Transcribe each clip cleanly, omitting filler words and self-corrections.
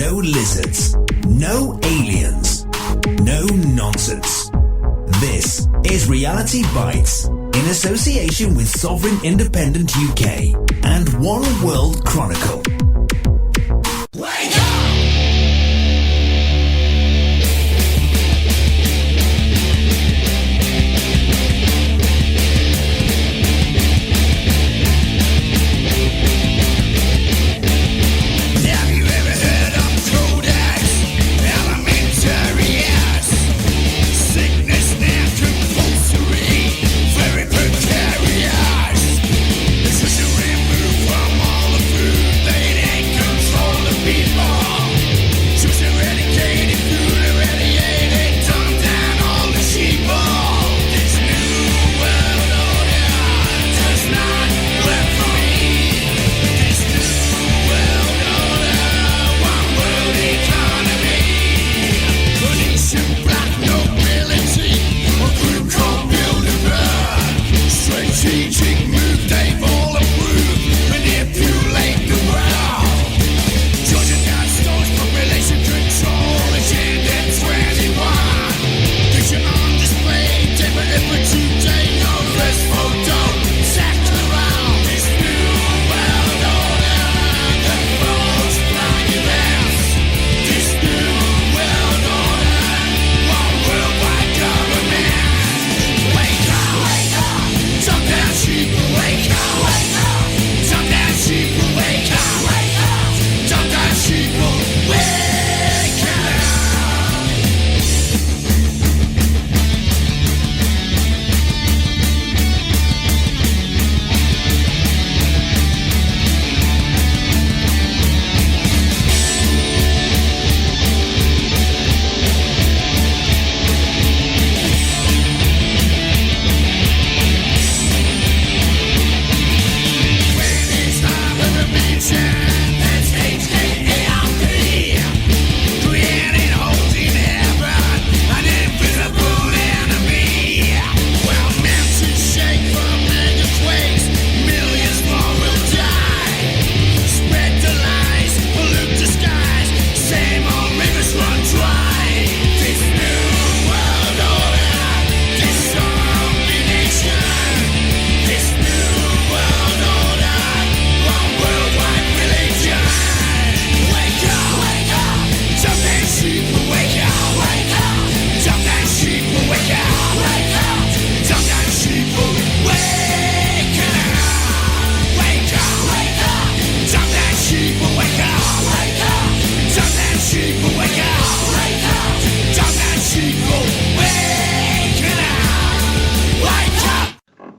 No lizards. No aliens. No nonsense. This is Reality Bytes in association with Sovereign Independent UK and One World Chronicle. Wake up!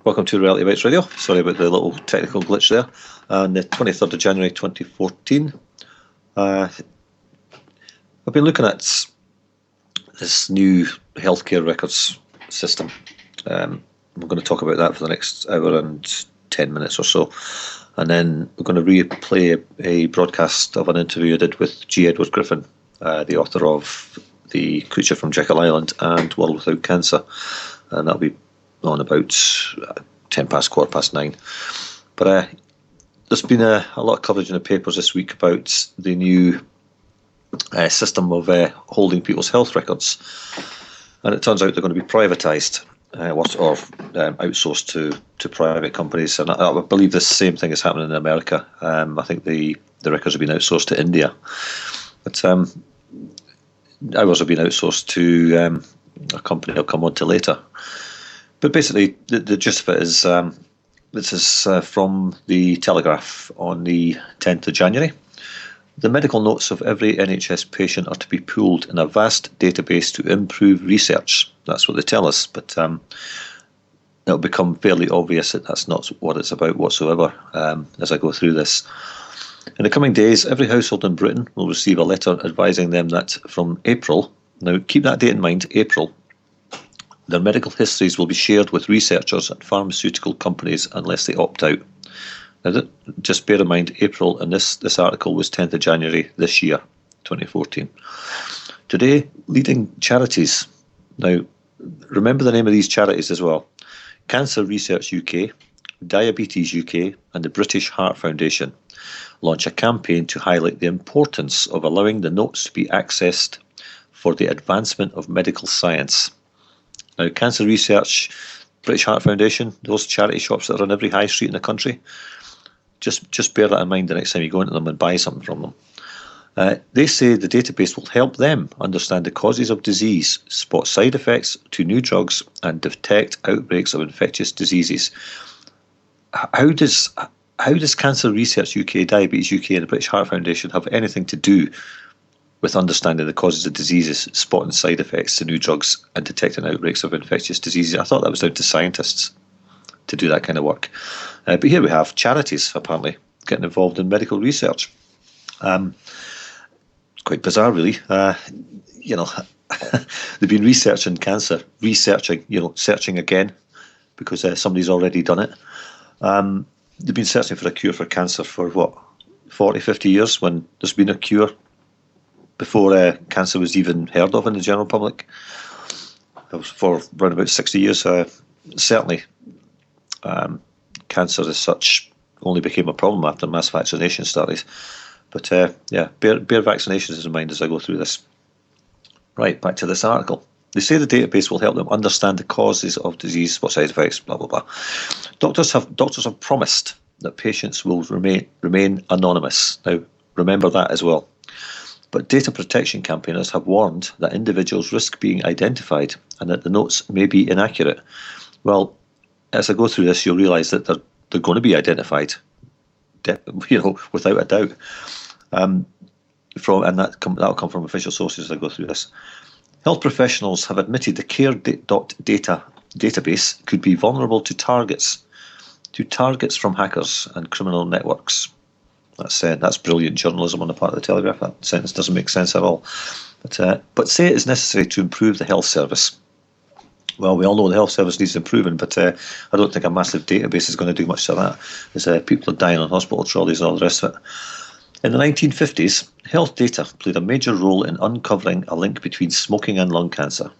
Welcome to Reality Bytes Radio. Sorry about the little technical glitch there. On the 23rd of January 2014, I've been looking at this new healthcare records system. I'm going to talk about that for the next hour and 10 minutes or so. And then we're going to replay a broadcast of an interview I did with G. Edward Griffin, the author of The Creature from Jekyll Island and World Without Cancer. And that'll be on about 9:10. But there's been a lot of coverage in the papers this week about the new system of holding people's health records, and it turns out they're going to be privatised or outsourced to private companies. And I believe the same thing is happening in America. I think the records have been outsourced to India, but ours have been outsourced to a company I'll come on to later. But basically, the gist of it is, this is from the Telegraph on the 10th of January. The medical notes of every NHS patient are to be pooled in a vast database to improve research. That's what they tell us, but it'll become fairly obvious that that's not what it's about whatsoever as I go through this. In the coming days, every household in Britain will receive a letter advising them that from April, now keep that date in mind, April, their medical histories will be shared with researchers and pharmaceutical companies unless they opt out. Now, just bear in mind, April, and this article was 10th of January this year, 2014. Today, leading charities. Now, remember the name of these charities as well. Cancer Research UK, Diabetes UK, and the British Heart Foundation launch a campaign to highlight the importance of allowing the notes to be accessed for the advancement of medical science. Now, cancer research, British Heart Foundation, those charity shops that are on every high street in the country, just bear that in mind the next time you go into them and buy something from them. They say the database will help them understand the causes of disease, spot side effects to new drugs, and detect outbreaks of infectious diseases. How does Cancer Research UK, Diabetes UK, and the British Heart Foundation have anything to do with understanding the causes of diseases, spotting side effects to new drugs, and detecting outbreaks of infectious diseases? I thought that was down to scientists to do that kind of work. But here we have charities, apparently, getting involved in medical research. It's quite bizarre, really. They've been researching cancer, searching again, because somebody's already done it. They've been searching for a cure for cancer for, 40, 50 years, when there's been a cure before cancer was even heard of in the general public. For around about 60 years, certainly. Cancer as such only became a problem after mass vaccination started. But bear vaccinations in mind as I go through this. Right, back to this article. They say the database will help them understand the causes of disease, what side effects, blah, blah, blah. Doctors have promised that patients will remain anonymous. Now, remember that as well. But data protection campaigners have warned that individuals risk being identified and that the notes may be inaccurate. Well, as I go through this, you'll realise that they're going to be identified, without a doubt. That'll come from official sources as I go through this. Health professionals have admitted the care.data database could be vulnerable to targets from hackers and criminal networks. That's brilliant journalism on the part of the Telegraph. That sentence doesn't make sense at all. But say it is necessary to improve the health service. Well, we all know the health service needs improving, but I don't think a massive database is going to do much to that. As people are dying on hospital trolleys and all the rest of it. In the 1950s, health data played a major role in uncovering a link between smoking and lung cancer.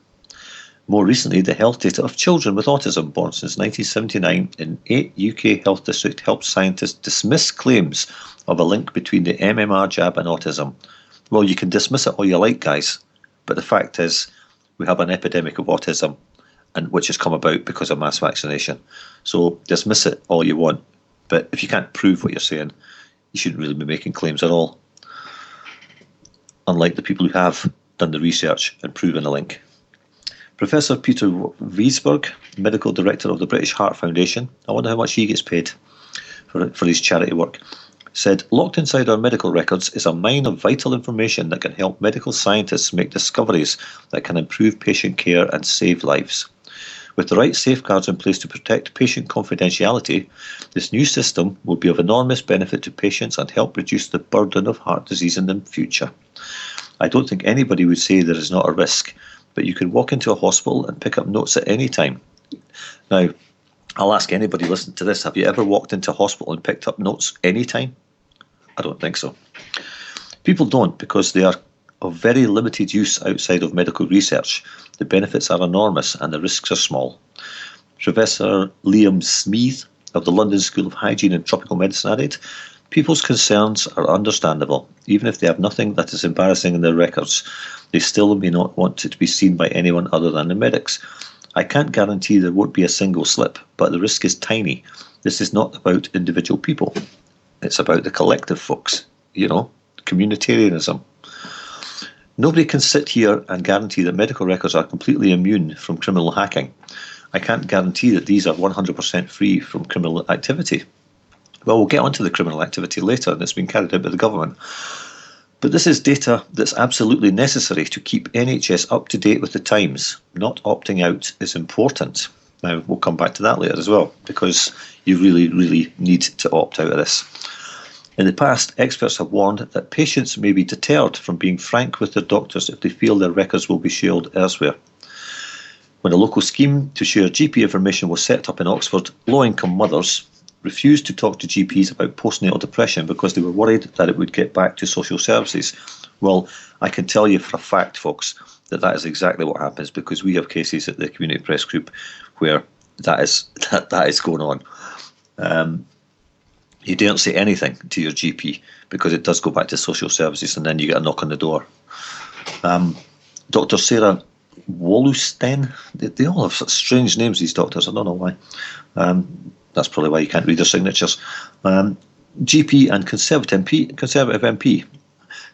More recently, the health data of children with autism born since 1979 in 8 UK health districts helped scientists dismiss claims of a link between the MMR jab and autism. Well, you can dismiss it all you like, guys, but the fact is we have an epidemic of autism, and which has come about because of mass vaccination. So dismiss it all you want, but if you can't prove what you're saying, you shouldn't really be making claims at all. Unlike the people who have done the research and proven a link. Professor Peter Wiesberg, Medical Director of the British Heart Foundation, I wonder how much he gets paid for his charity work, said, "Locked inside our medical records is a mine of vital information that can help medical scientists make discoveries that can improve patient care and save lives. With the right safeguards in place to protect patient confidentiality, this new system will be of enormous benefit to patients and help reduce the burden of heart disease in the future. I don't think anybody would say there is not a risk, but you can walk into a hospital and pick up notes at any time." Now, I'll ask anybody listening to this, have you ever walked into a hospital and picked up notes any time? I don't think so. People don't, because they are of very limited use outside of medical research. The benefits are enormous and the risks are small. Professor Liam Smeeth of the London School of Hygiene and Tropical Medicine added, "People's concerns are understandable. Even if they have nothing that is embarrassing in their records, they still may not want it to be seen by anyone other than the medics. I can't guarantee there won't be a single slip, but the risk is tiny. This is not about individual people. It's about the collective, folks. Communitarianism. Nobody can sit here and guarantee that medical records are completely immune from criminal hacking. I can't guarantee that these are 100% free from criminal activity." Well, we'll get onto the criminal activity later, and it's been carried out by the government. But this is data that's absolutely necessary to keep NHS up to date with the times. Not opting out is important. Now, we'll come back to that later as well, because you really, really need to opt out of this. In the past, experts have warned that patients may be deterred from being frank with their doctors if they feel their records will be shared elsewhere. When a local scheme to share GP information was set up in Oxford, low-income mothers refused to talk to GPs about postnatal depression because they were worried that it would get back to social services. Well, I can tell you for a fact, folks, that is exactly what happens, because we have cases at the Community Press Group where that is going on. You daren't say anything to your GP because it does go back to social services, and then you get a knock on the door. Dr. Sarah Wollusten, they all have such strange names, these doctors, I don't know why. That's probably why you can't read their signatures. GP and Conservative MP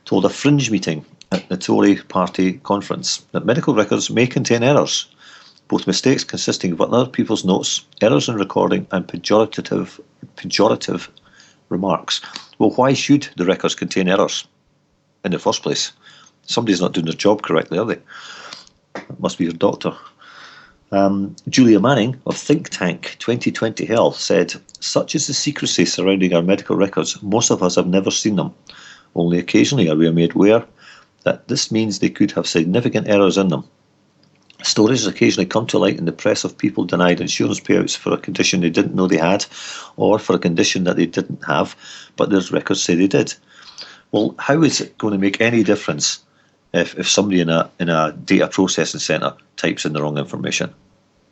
told a fringe meeting at the Tory party conference that medical records may contain errors, both mistakes consisting of other people's notes, errors in recording, and pejorative remarks. Well, why should the records contain errors in the first place? Somebody's not doing their job correctly, are they? It must be your doctor. Julia Manning of think tank 2020 Health said, "Such is the secrecy surrounding our medical records, most of us have never seen them. Only occasionally are we made aware that this means they could have significant errors in them. Stories occasionally come to light in the press of people denied insurance payouts for a condition they didn't know they had, or for a condition that they didn't have, but their records say they did." Well, how is it going to make any difference if somebody in a data processing centre types in the wrong information?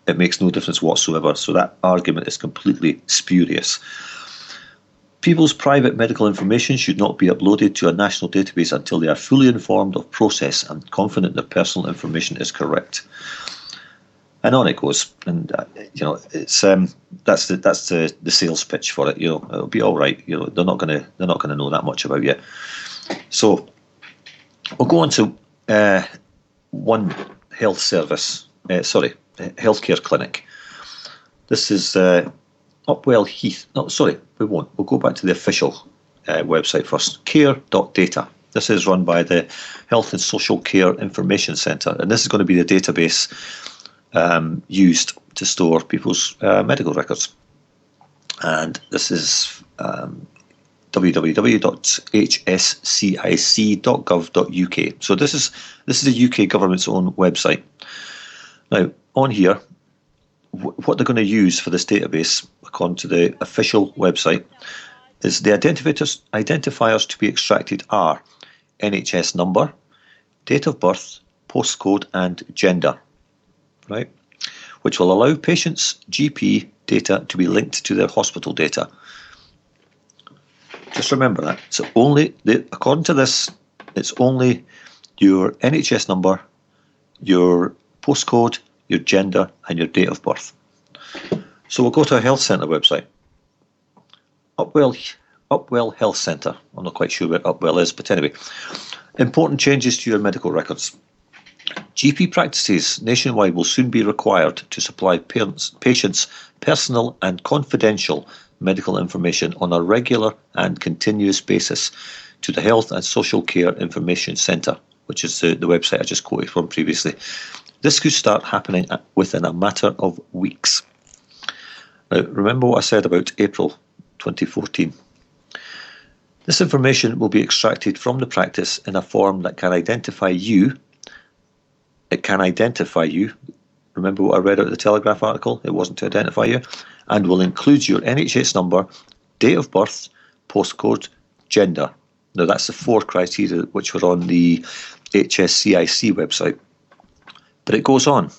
It makes no difference whatsoever. So that argument is completely spurious. People's private medical information should not be uploaded to a national database until they are fully informed of process and confident their personal information is correct. And on it goes. And it's that's the sales pitch for it. It'll be all right. They're not gonna know that much about you. So we'll go on to one health service. Healthcare clinic. This is Upwell Heath. No, sorry, we won't. We'll go back to the official website first. Care.data. This is run by the Health and Social Care Information Centre, and this is going to be the database used to store people's medical records. And this is www.hscic.gov.uk. So this is the UK government's own website. Now, on here, what they're going to use for this database, according to the official website, is the identifiers to be extracted are NHS number, date of birth, postcode, and gender, right? Which will allow patients' GP data to be linked to their hospital data. Just remember that. So according to this, it's only your NHS number, your postcode, your gender, and your date of birth. So we'll go to a health centre website. Upwell Health Centre. I'm not quite sure where Upwell is, but anyway. Important changes to your medical records. GP practices nationwide will soon be required to supply patients' personal and confidential medical information on a regular and continuous basis to the Health and Social Care Information Centre, which is the website I just quoted from previously. This could start happening within a matter of weeks. Now, remember what I said about April 2014. This information will be extracted from the practice in a form that can identify you. It can identify you. Remember what I read out of the Telegraph article? It wasn't to identify you. And will include your NHS number, date of birth, postcode, gender. Now, that's the 4 criteria which were on the HSCIC website. But it goes on.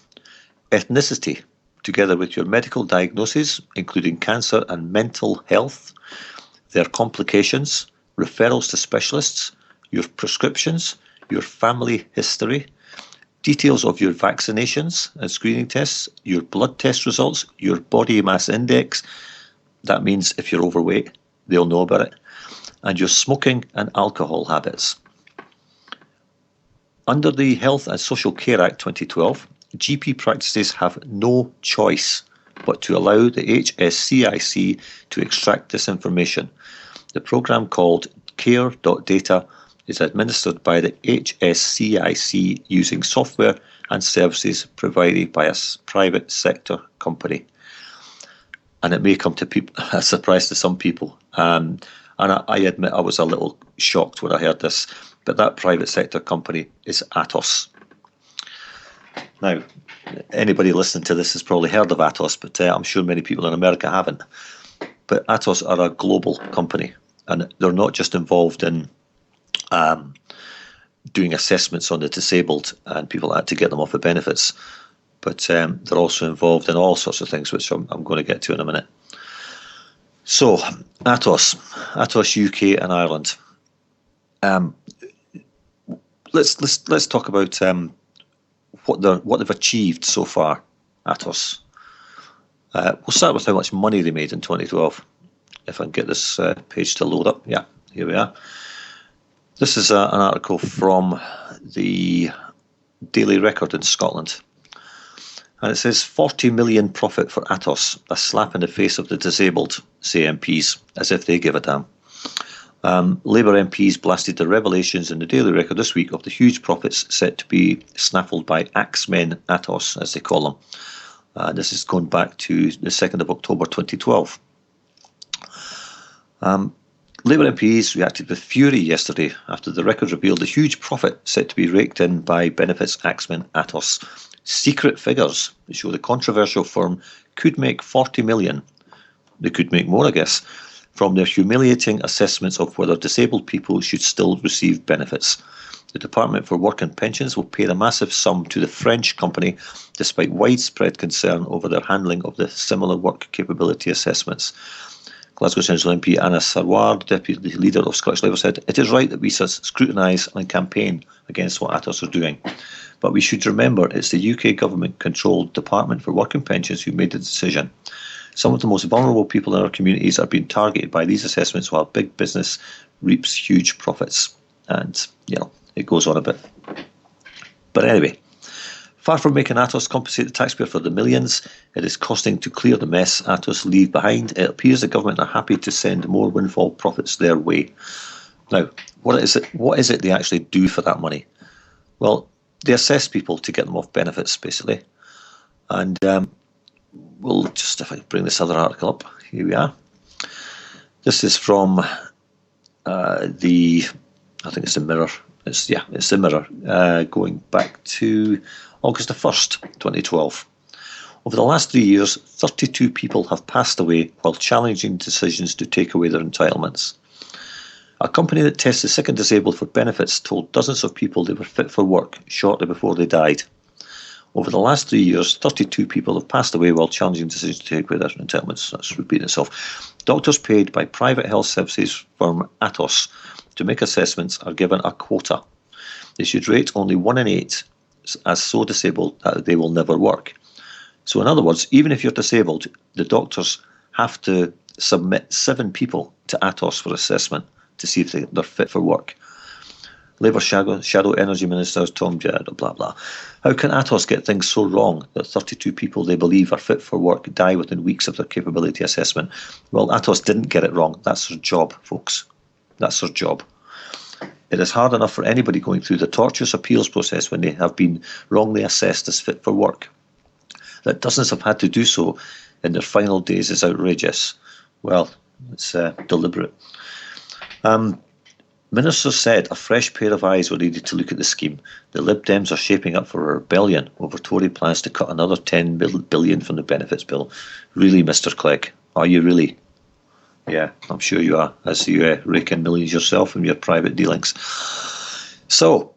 Ethnicity, together with your medical diagnosis, including cancer and mental health, their complications, referrals to specialists, your prescriptions, your family history, details of your vaccinations and screening tests, your blood test results, your body mass index. That means if you're overweight, they'll know about it. And your smoking and alcohol habits. Under the Health and Social Care Act 2012, GP practices have no choice but to allow the HSCIC to extract this information. The programme called Care.data is administered by the HSCIC using software and services provided by a private sector company. And it may come to a surprise to some people. And I admit I was a little shocked when I heard this, but that private sector company is Atos. Now, anybody listening to this has probably heard of Atos, but I'm sure many people in America haven't. But Atos are a global company, and they're not just involved in doing assessments on the disabled and people like that to get them off the benefits, but they're also involved in all sorts of things, which I'm going to get to in a minute. So, Atos UK and Ireland. Let's talk about what they've achieved so far. Atos. We'll start with how much money they made in 2012. If I can get this page to load up. Yeah, here we are. This is an article from the Daily Record in Scotland. And it says 40 million profit for Atos, a slap in the face of the disabled, say MPs, as if they give a damn. Labour MPs blasted the revelations in the Daily Record this week of the huge profits set to be snaffled by Axemen Atos, as they call them. This is going back to the 2nd of October 2012. Labour MPs reacted with fury yesterday after the Record revealed the huge profit set to be raked in by Benefits Axemen Atos. Secret figures show the controversial firm could make 40 million. They could make more, I guess, from their humiliating assessments of whether disabled people should still receive benefits. The Department for Work and Pensions will pay a massive sum to the French company, despite widespread concern over their handling of the similar work capability assessments. Glasgow Central MP Anna Sarwar, Deputy Leader of Scottish Labour, said, "It is right that we scrutinise and campaign against what Atos are doing. But we should remember it's the UK government-controlled Department for Work and Pensions who made the decision. Some of the most vulnerable people in our communities are being targeted by these assessments while big business reaps huge profits." And, it goes on a bit. But anyway, far from making Atos compensate the taxpayer for the millions it is costing to clear the mess Atos leave behind, it appears the government are happy to send more windfall profits their way. Now, what is it they actually do for that money? Well, they assess people to get them off benefits, basically. And we'll just, if I bring this other article up, here we are. This is from I think it's the Mirror. It's the Mirror, going back to August the 1st, 2012. Over the last 3 years, 32 people have passed away while challenging decisions to take away their entitlements. A company that tested sick and disabled for benefits told dozens of people they were fit for work shortly before they died. Over the last 3 years, 32 people have passed away while challenging decisions to take away their entitlements. That's repeating itself. Doctors paid by private health services firm Atos to make assessments are given a quota. They should rate only 1 in 8 as so disabled that they will never work. So in other words, even if you're disabled, the doctors have to submit 7 people to Atos for assessment to see if they're fit for work. Labour Shadow Energy Minister Tom Jad, blah blah. How can Atos get things so wrong that 32 people they believe are fit for work die within weeks of their capability assessment? Well, Atos didn't get it wrong. That's their job, folks. That's their job. It is hard enough for anybody going through the tortuous appeals process when they have been wrongly assessed as fit for work. That dozens have had to do so in their final days is outrageous. Well, it's deliberate. Ministers said a fresh pair of eyes were needed to look at the scheme. The Lib Dems are shaping up for a rebellion over Tory plans to cut another 10 billion from the benefits bill. Really, Mr. Clegg? Are you really? Yeah, I'm sure you are, as you rake in millions yourself in your private dealings. So,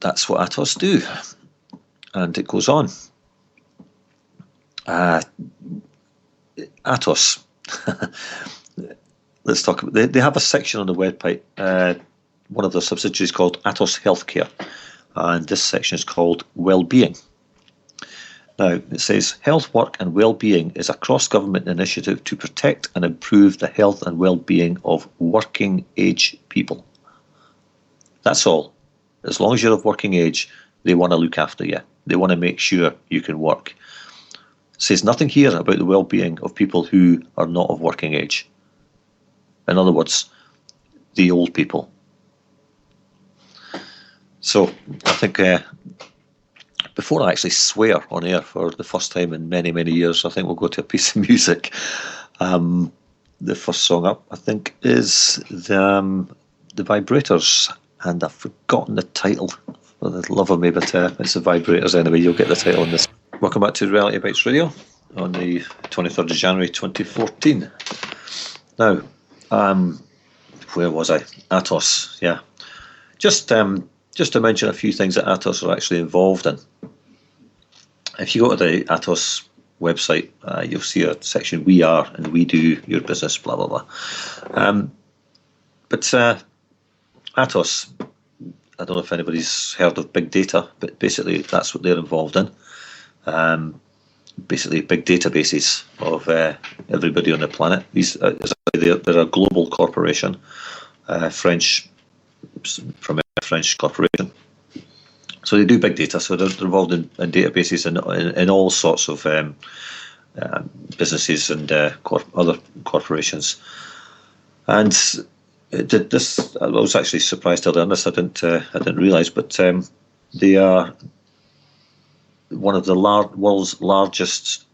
that's what Atos do. And it goes on. Atos. Let's talk about. They have a section on the website, one of their subsidiaries called Atos Healthcare, and this section is called Wellbeing. Now, it says, health, work and well-being is a cross-government initiative to protect and improve the health and well-being of working-age people. That's all. As long as you're of working age, they want to look after you. They want to make sure you can work. It says nothing here about the well-being of people who are not of working age. In other words, the old people. So, I think... before I actually swear on air for the first time in many, many years, I think we'll go to a piece of music. The first song up, I think, is the Vibrators, and I've forgotten the title for the love of me, but it's the Vibrators anyway. You'll get the title on this. Welcome back to Reality Bytes Radio on the 23rd of January 2014. Now, where was I? Atos, yeah. Just to mention a few things that Atos are actually involved in. If you go to the Atos website, you'll see a section "We Are" and "We Do Your Business," blah blah blah. But Atos, I don't know if anybody's heard of big data, but basically that's what they're involved in. Basically, big databases of everybody on the planet. They're a global corporation, French, from a French corporation. So they do big data. So they're involved in databases in all sorts of businesses and other corporations. And this, I was actually surprised to learn this. I didn't realise, but they are one of the world's largest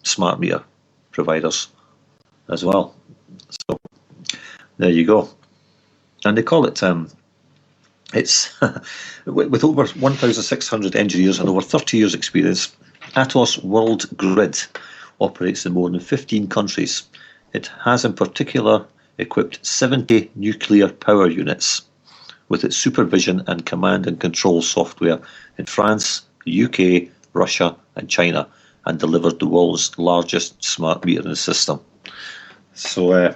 smart meter providers as well. So there you go. And they call it, it's with over 1,600 engineers and over 30 years experience, Atos World Grid operates in more than 15 countries. It has in particular equipped 70 nuclear power units with its supervision and command and control software in France, the UK, Russia and China, and delivered the world's largest smart metering system. So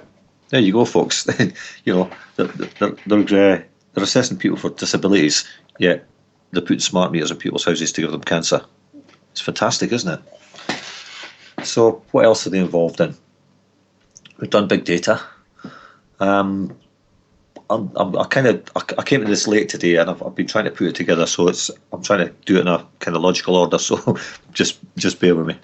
there you go, folks. They're assessing people for disabilities, yet they're putting smart meters in people's houses to give them cancer. It's fantastic, isn't it? So what else are they involved in? We've done big data. I came to this late today, and I've been trying to put it together. So I'm trying to do it in a kind of logical order. So just bear with me.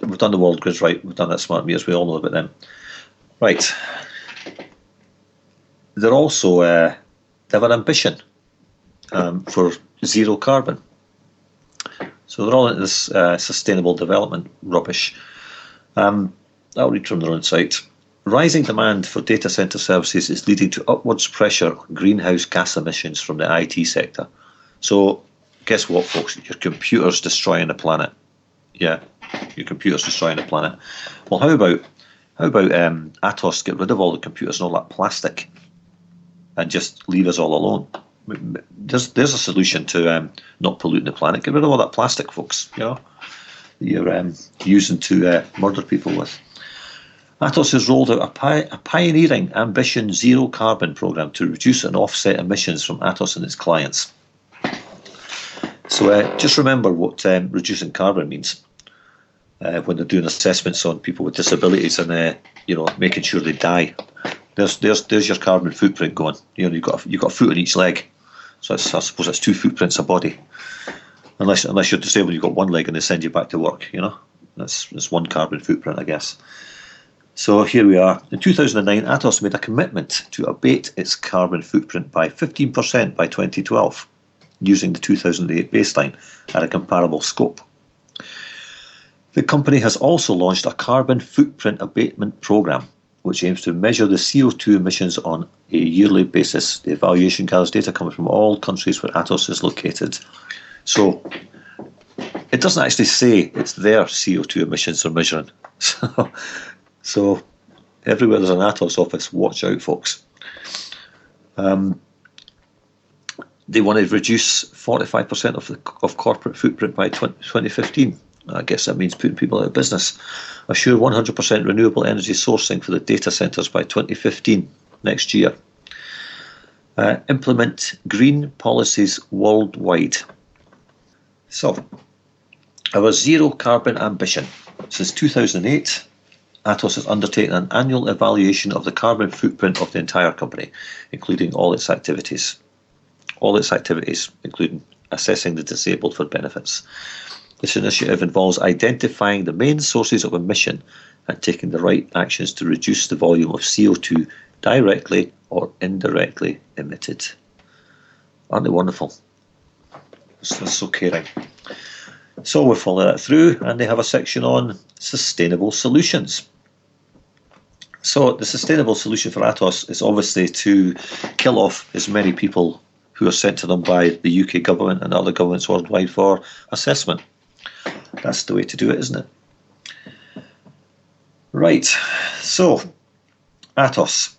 We've done the world grids, right? We've done that smart meters. We all know about them, right? They're also they have an ambition for zero carbon. So they're all into this sustainable development rubbish. I'll read from their own site. Rising demand for data centre services is leading to upwards pressure on greenhouse gas emissions from the IT sector. So guess what, folks? Your computer's destroying the planet. Yeah, your computer's destroying the planet. Well, how about Atos get rid of all the computers and all that plastic and just leave us all alone? There's a solution to not polluting the planet. Get rid of all that plastic, folks. You know, you're using to murder people with. Atos has rolled out a pioneering Ambition Zero Carbon program to reduce and offset emissions from Atos and its clients. So just remember what reducing carbon means when they're doing assessments on people with disabilities and making sure they die. There's your carbon footprint going. You know, you've got a foot on each leg, so I suppose that's 2 footprints a body. Unless you're disabled, you've got one leg and they send you back to work. You know, that's 1 carbon footprint, I guess. So here we are. In 2009, Atos made a commitment to abate its carbon footprint by 15% by 2012, using the 2008 baseline at a comparable scope. The company has also launched a carbon footprint abatement program, which aims to measure the CO2 emissions on a yearly basis. The evaluation gathers data coming from all countries where Atos is located. So it doesn't actually say it's their CO2 emissions they're measuring. So everywhere there's an Atos office, watch out, folks. They want to reduce 45% of corporate footprint by 2015. I guess that means putting people out of business. Assure 100% renewable energy sourcing for the data centres by 2015, next year. Implement green policies worldwide. So, our zero carbon ambition. Since 2008, Atos has undertaken an annual evaluation of the carbon footprint of the entire company, including all its activities. All its activities, including assessing the disabled for benefits. This initiative involves identifying the main sources of emission and taking the right actions to reduce the volume of CO2 directly or indirectly emitted. Aren't they wonderful? That's so caring. So we're following that through, and they have a section on sustainable solutions. So the sustainable solution for Atos is obviously to kill off as many people who are sent to them by the UK government and other governments worldwide for assessment. That's the way to do it, isn't it? Right, so Atos,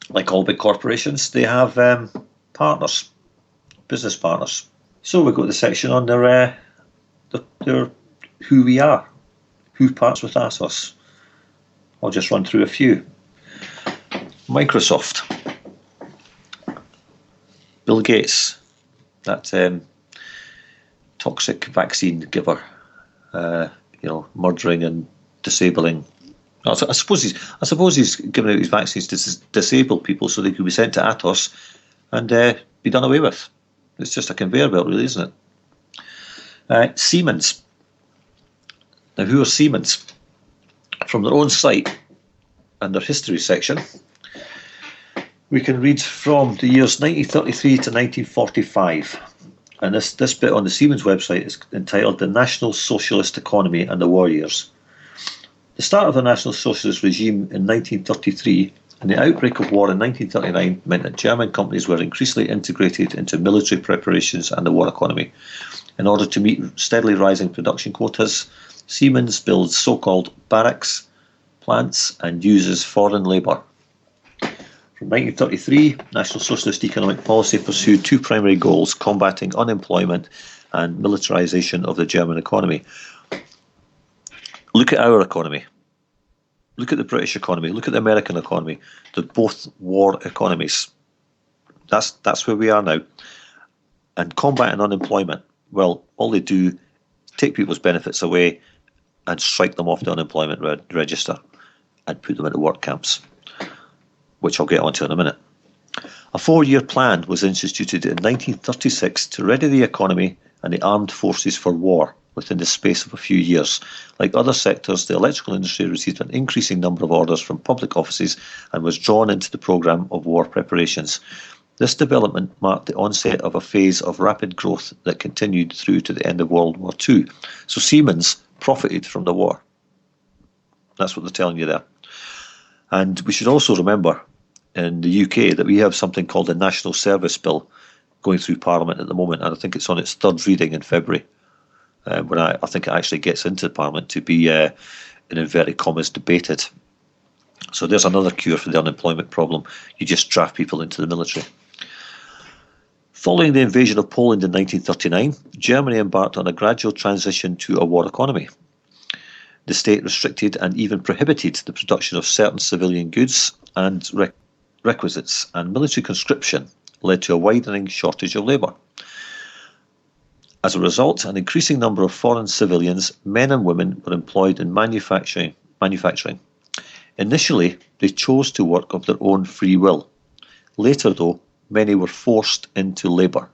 like all big corporations, they have partners, business partners. So we go to the section on their who we are, who partners with Atos. I'll just run through a few. Microsoft, Bill Gates, that toxic vaccine giver, murdering and disabling. I suppose he's giving out his vaccines to disable people so they could be sent to Atos and be done away with. It's just a conveyor belt, really, isn't it? Siemens. Now, who are Siemens? From their own site and their history section, we can read from the years 1933 to 1945. And this bit on the Siemens website is entitled The National Socialist Economy and the War Years. The start of the National Socialist regime in 1933 and the outbreak of war in 1939 meant that German companies were increasingly integrated into military preparations and the war economy. In order to meet steadily rising production quotas, Siemens builds so-called barracks, plants and uses foreign labour. From 1933, National Socialist economic policy pursued two primary goals: combating unemployment and militarisation of the German economy. Look at our economy. Look at the British economy. Look at the American economy. They're both war economies. That's where we are now. And combating unemployment, well, all they do is take people's benefits away and strike them off the unemployment register and put them into work camps, which I'll get onto in a minute. A 4-year plan was instituted in 1936 to ready the economy and the armed forces for war within the space of a few years. Like other sectors, the electrical industry received an increasing number of orders from public offices and was drawn into the programme of war preparations. This development marked the onset of a phase of rapid growth that continued through to the end of World War II. So Siemens profited from the war. That's what they're telling you there. And we should also remember in the UK that we have something called the National Service Bill going through Parliament at the moment, and I think it's on its third reading in February, when I think it actually gets into Parliament to be, in inverted commas, debated. So there's another cure for the unemployment problem. You just draft people into the military. Following the invasion of Poland in 1939, Germany embarked on a gradual transition to a war economy. The state restricted and even prohibited the production of certain civilian goods and requisites, and military conscription led to a widening shortage of labour. As a result, an increasing number of foreign civilians, men and women, were employed in manufacturing. Initially, they chose to work of their own free will. Later, though, many were forced into labour.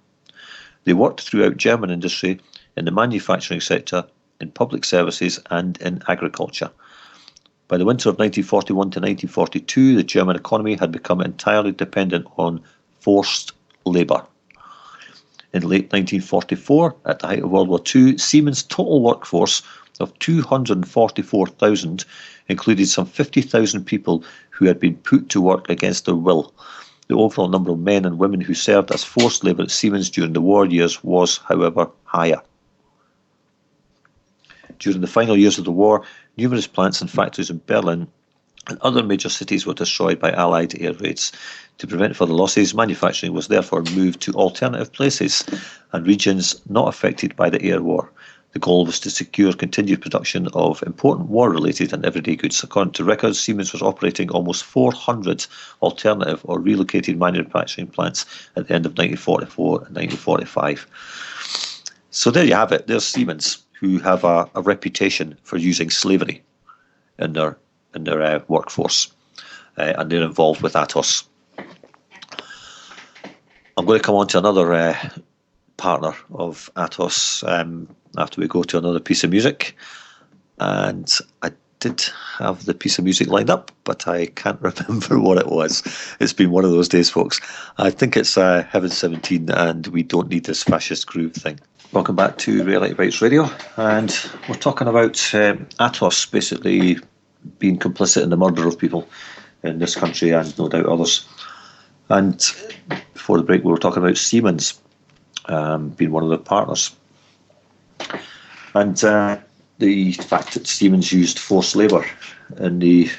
They worked throughout German industry, in the manufacturing sector, in public services and in agriculture. By the winter of 1941 to 1942, the German economy had become entirely dependent on forced labour. In late 1944, at the height of World War II, Siemens' total workforce of 244,000 included some 50,000 people who had been put to work against their will. The overall number of men and women who served as forced labour at Siemens during the war years was, however, higher. During the final years of the war, numerous plants and factories in Berlin and other major cities were destroyed by Allied air raids. To prevent further losses, manufacturing was therefore moved to alternative places and regions not affected by the air war. The goal was to secure continued production of important war-related and everyday goods. According to records, Siemens was operating almost 400 alternative or relocated manufacturing plants at the end of 1944 and 1945. So there you have it. There's Siemens, who have a reputation for using slavery in their workforce, and they're involved with Atos. I'm going to come on to another partner of Atos after we go to another piece of music, and I did have the piece of music lined up, but I can't remember what it was. It's been one of those days, folks. I think it's Heaven 17 and We Don't Need This Fascist Groove thing. Welcome back to Reality Bytes Radio, and we're talking about Atos basically being complicit in the murder of people in this country and no doubt others. And before the break we were talking about Siemens being one of the partners, and the fact that Siemens used forced labour in the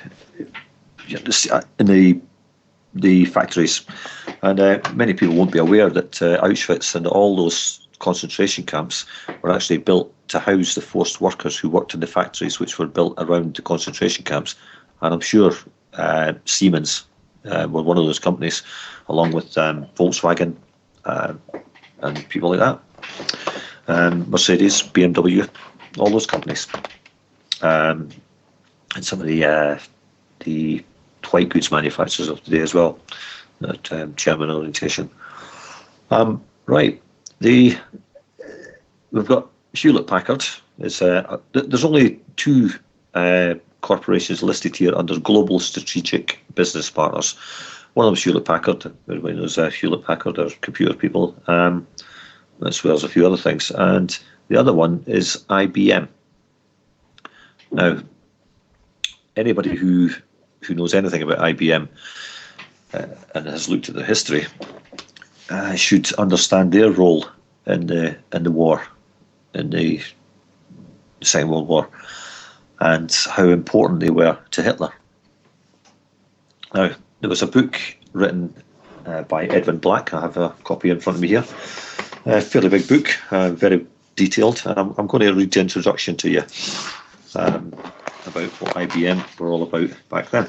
factories. And many people won't be aware that Auschwitz and all those concentration camps were actually built to house the forced workers who worked in the factories which were built around the concentration camps. And I'm sure Siemens were one of those companies, along with Volkswagen and people like that. Mercedes, BMW, all those companies. And some of the white goods manufacturers of today as well, that German orientation. Right, we've got Hewlett-Packard. There's only two corporations listed here under global strategic business partners. One of them is Hewlett-Packard. Everybody knows Hewlett-Packard are computer people, as well as a few other things. And the other one is IBM. Now, anybody who knows anything about IBM and has looked at their history should understand their role in the war, in the Second World War, and how important they were to Hitler. Now, there was a book written by Edwin Black. I have a copy in front of me here. A fairly big book, very detailed, and I'm going to read the introduction to you about what IBM were all about back then.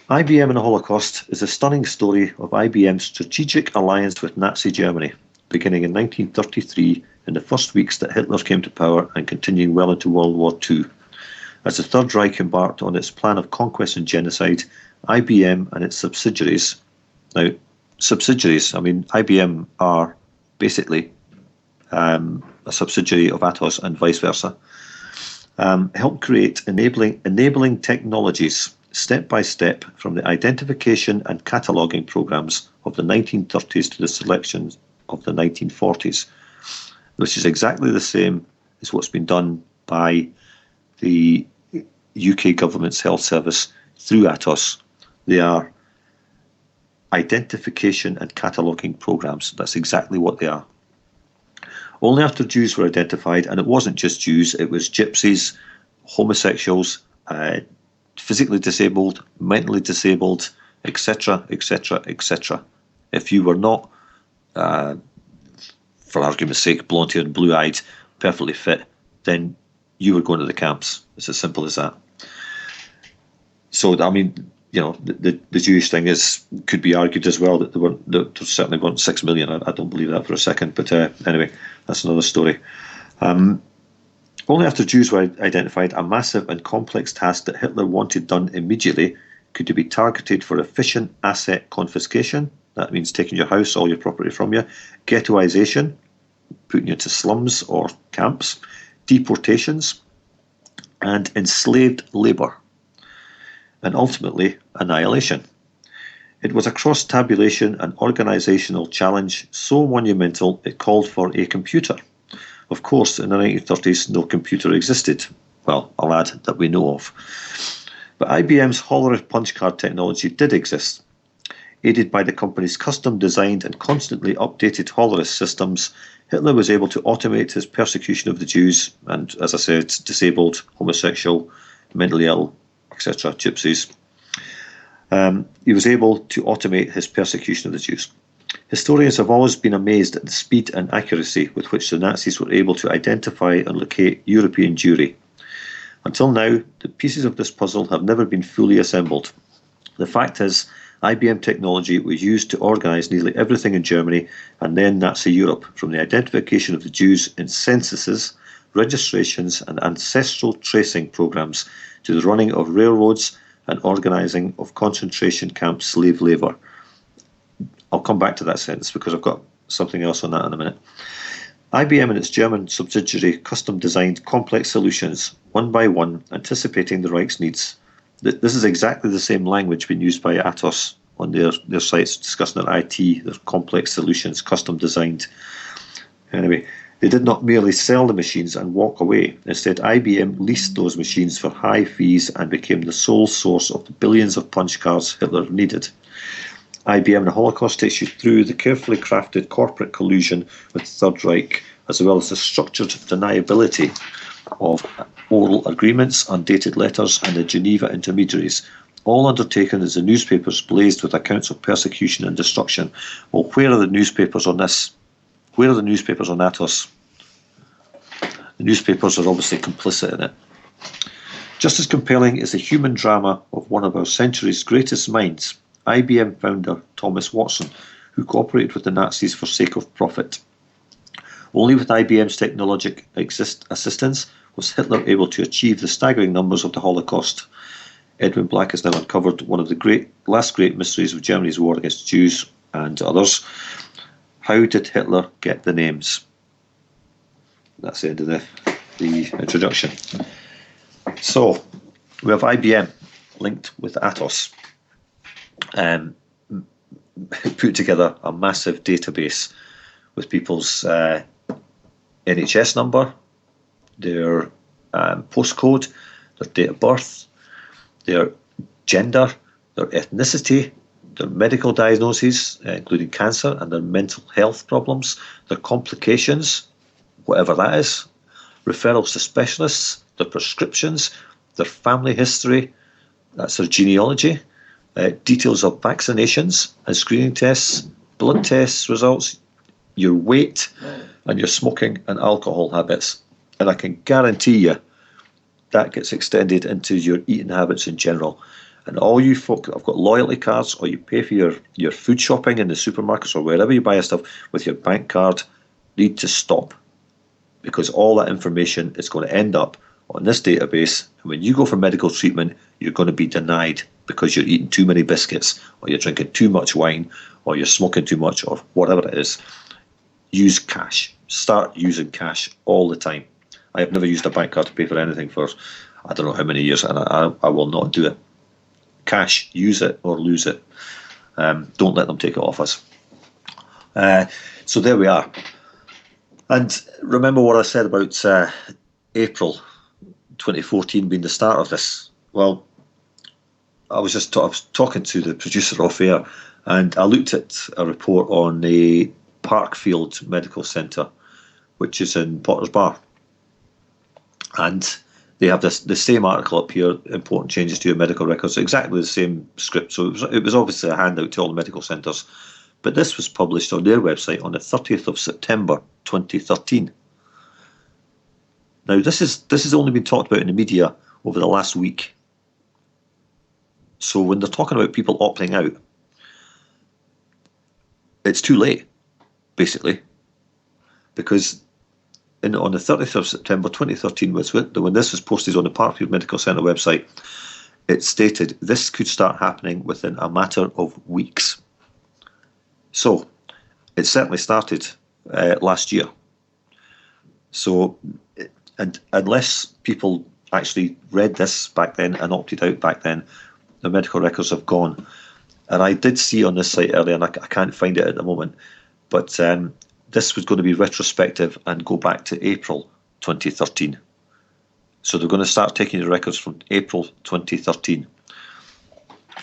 IBM and the Holocaust is a stunning story of IBM's strategic alliance with Nazi Germany, beginning in 1933 in the first weeks that Hitler came to power and continuing well into World War II. As the Third Reich embarked on its plan of conquest and genocide, IBM and its subsidiaries, now subsidiaries, I mean IBM are basically a subsidiary of Atos and vice versa, helped create enabling technologies step by step from the identification and cataloguing programs of the 1930s to the selections of the 1940s, which is exactly the same as what's been done by the UK government's health service through Atos. They are identification and cataloguing programs. That's exactly what they are. Only after Jews were identified, and it wasn't just Jews, it was gypsies, homosexuals, physically disabled, mentally disabled, etc., etc., etc. If you were not, for argument's sake, blonde-haired and blue-eyed, perfectly fit, then you were going to the camps. It's as simple as that. So, I mean, you know, the Jewish thing could be argued as well that there certainly weren't 6 million. I don't believe that for a second, but anyway, that's another story. Only after Jews were identified, a massive and complex task that Hitler wanted done immediately could be targeted for efficient asset confiscation. That means taking your house, all your property from you, ghettoization, putting you into slums or camps, deportations, and enslaved labour, and ultimately annihilation. It was a cross-tabulation and organisational challenge so monumental it called for a computer. Of course, in the 1930s, no computer existed. Well, a lad that we know of. But IBM's Hollerith punch card technology did exist. Aided by the company's custom-designed and constantly updated Hollerith systems, Hitler was able to automate his persecution of the Jews and, as I said, disabled, homosexual, mentally ill, etc., gypsies. He was able to automate his persecution of the Jews. Historians have always been amazed at the speed and accuracy with which the Nazis were able to identify and locate European Jewry. Until now, the pieces of this puzzle have never been fully assembled. The fact is, IBM technology was used to organise nearly everything in Germany and then Nazi Europe, from the identification of the Jews in censuses, registrations and ancestral tracing programs to the running of railroads and organising of concentration camp slave labour. I'll come back to that sentence because I've got something else on that in a minute. IBM and its German subsidiary custom-designed complex solutions, one by one, anticipating the Reich's needs. This is exactly the same language being used by Atos on their sites discussing their IT, their complex solutions, custom-designed. Anyway, they did not merely sell the machines and walk away. Instead, IBM leased those machines for high fees and became the sole source of the billions of punch cards Hitler needed. IBM and the Holocaust takes you through the carefully crafted corporate collusion with the Third Reich, as well as the structured deniability of oral agreements, undated letters, and the Geneva intermediaries, all undertaken as the newspapers blazed with accounts of persecution and destruction. Well, where are the newspapers on this? where are the newspapers on Atos? The newspapers are obviously complicit in it. Just as compelling is the human drama of one of our century's greatest minds, IBM founder Thomas Watson, who cooperated with the Nazis for sake of profit. Only with IBM's technologic assistance was Hitler able to achieve the staggering numbers of the Holocaust. Edwin Black has now uncovered one of the last great mysteries of Germany's war against Jews and others. How did Hitler get the names? That's the end of the introduction. So, we have IBM linked with Atos, put together a massive database with people's NHS number, their postcode, their date of birth, their gender, their ethnicity, their medical diagnoses, including cancer, and their mental health problems, their complications, whatever that is, referrals to specialists, their prescriptions, their family history, that's their genealogy, details of vaccinations and screening tests, blood tests results, your weight, and your smoking and alcohol habits. And I can guarantee you that gets extended into your eating habits in general. And all you folk that have got loyalty cards, or you pay for your food shopping in the supermarkets or wherever you buy your stuff with your bank card, need to stop. Because all that information is going to end up on this database. And when you go for medical treatment, you're going to be denied because you're eating too many biscuits, or you're drinking too much wine, or you're smoking too much, or whatever it is. Use cash. Start using cash all the time. I have never used a bank card to pay for anything for I don't know how many years, and I will not do it. Cash, use it or lose it. Don't let them take it off us. So there we are. And remember what I said about April 2014 being the start of this. Well, I was talking to the producer off air, and I looked at a report on the Parkfield Medical Centre, which is in Potters Bar. And they have the same article up here, important changes to your medical records, exactly the same script. So it was obviously a handout to all the medical centres. But this was published on their website on the 30th of September 2013. Now, this has only been talked about in the media over the last week. So when they're talking about people opting out, it's too late, basically, because on the 30th of September 2013, when this was posted on the Parkfield Medical Centre website, it stated this could start happening within a matter of weeks. So it certainly started last year. So, and unless people actually read this back then and opted out back then, the medical records have gone. And I did see on this site earlier, and I can't find it at the moment, but this was going to be retrospective and go back to April 2013. So they're going to start taking the records from April 2013.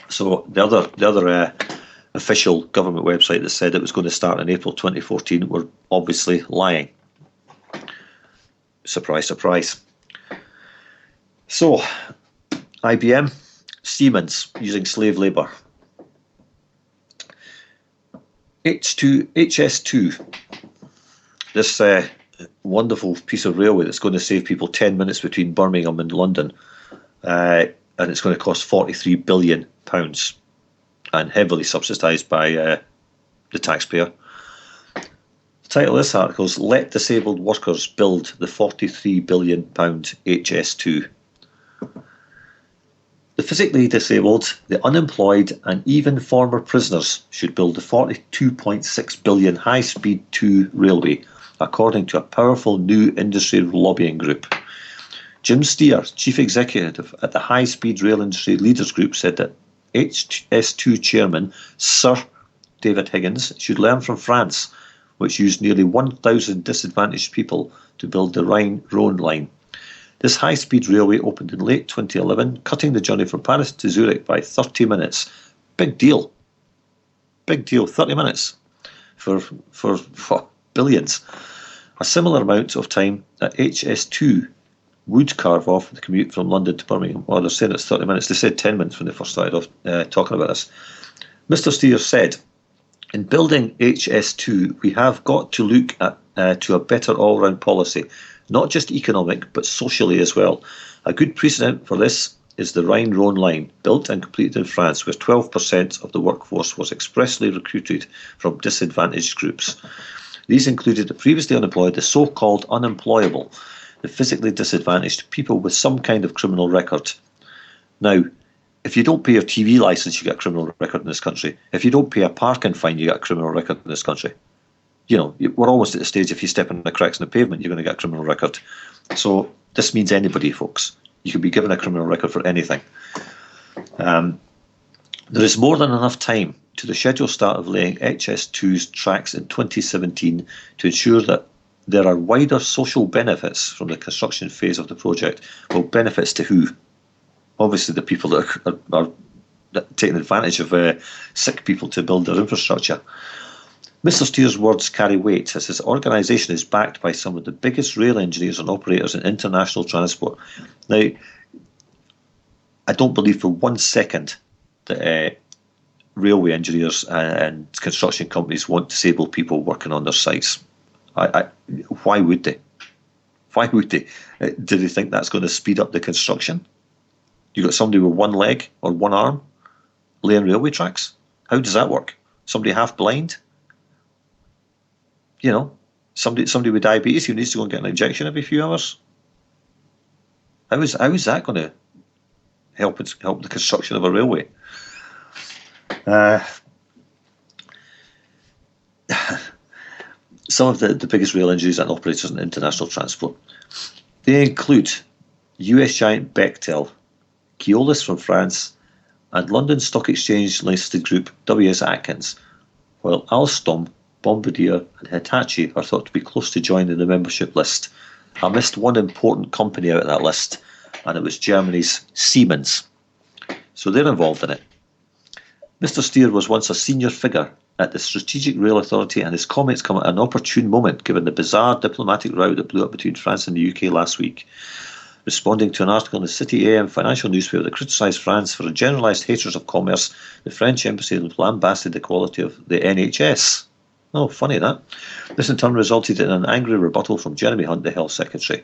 So the other official government website that said it was going to start in April 2014 were obviously lying. Surprise, surprise. So, IBM, Siemens using slave labour. HS2, this wonderful piece of railway that's going to save people 10 minutes between Birmingham and London, and it's going to cost £43 billion and heavily subsidised by the taxpayer. The title of this article is Let Disabled Workers Build the £43 billion HS2. The physically disabled, the unemployed, and even former prisoners should build the £42.6 billion high-speed 2 railway, according to a powerful new industry lobbying group. Jim Steer, chief executive at the High Speed Rail Industry Leaders Group, said that HS2 chairman Sir David Higgins should learn from France, which used nearly 1,000 disadvantaged people to build the Rhine-Rhone line. This high-speed railway opened in late 2011, cutting the journey from Paris to Zurich by 30 minutes. Big deal. Big deal, 30 minutes for billions. A similar amount of time that HS2 would carve off the commute from London to Birmingham. Well, they're saying it's 30 minutes. They said 10 minutes when they first started off talking about this. Mr. Steer said, In building HS2, we have got to look at to a better all-round policy, not just economic, but socially as well. A good precedent for this is the Rhine-Rhone line, built and completed in France, where 12% of the workforce was expressly recruited from disadvantaged groups. These included the previously unemployed, the so-called unemployable, the physically disadvantaged, people with some kind of criminal record. Now, if you don't pay your TV licence, you get a criminal record in this country. If you don't pay a parking fine, you get a criminal record in this country. You know, we're almost at the stage, if you step in the cracks in the pavement, you're going to get a criminal record. So this means anybody, folks. You can be given a criminal record for anything. There is more than enough time to the scheduled start of laying HS2's tracks in 2017 to ensure that there are wider social benefits from the construction phase of the project. Well, benefits to who? Obviously, the people that are taking advantage of sick people to build their infrastructure. Mr. Steer's words carry weight, as his organisation is backed by some of the biggest rail engineers and operators in international transport. Now, I don't believe for 1 second that railway engineers and construction companies want disabled people working on their sites. Why would they? Why would they? Do they think that's going to speed up the construction? You got somebody with one leg or one arm laying railway tracks? How does that work? Somebody half blind? You know, somebody with diabetes who needs to go and get an injection every few hours? How is that going to help the construction of a railway? Some of the biggest rail engineers and operators in international transport, they include US giant Bechtel, Keolis from France, and London Stock Exchange listed group W.S. Atkins, while Alstom, Bombardier and Hitachi are thought to be close to joining the membership list. I missed one important company out of that list, and it was Germany's Siemens. So they're involved in it. Mr. Steer was once a senior figure at the Strategic Rail Authority, and his comments come at an opportune moment given the bizarre diplomatic row that blew up between France and the UK last week. Responding to an article in the City AM financial newspaper that criticised France for a generalised hatred of commerce, the French embassy lambasted the quality of the NHS. Oh, funny that. This in turn resulted in an angry rebuttal from Jeremy Hunt, the Health Secretary.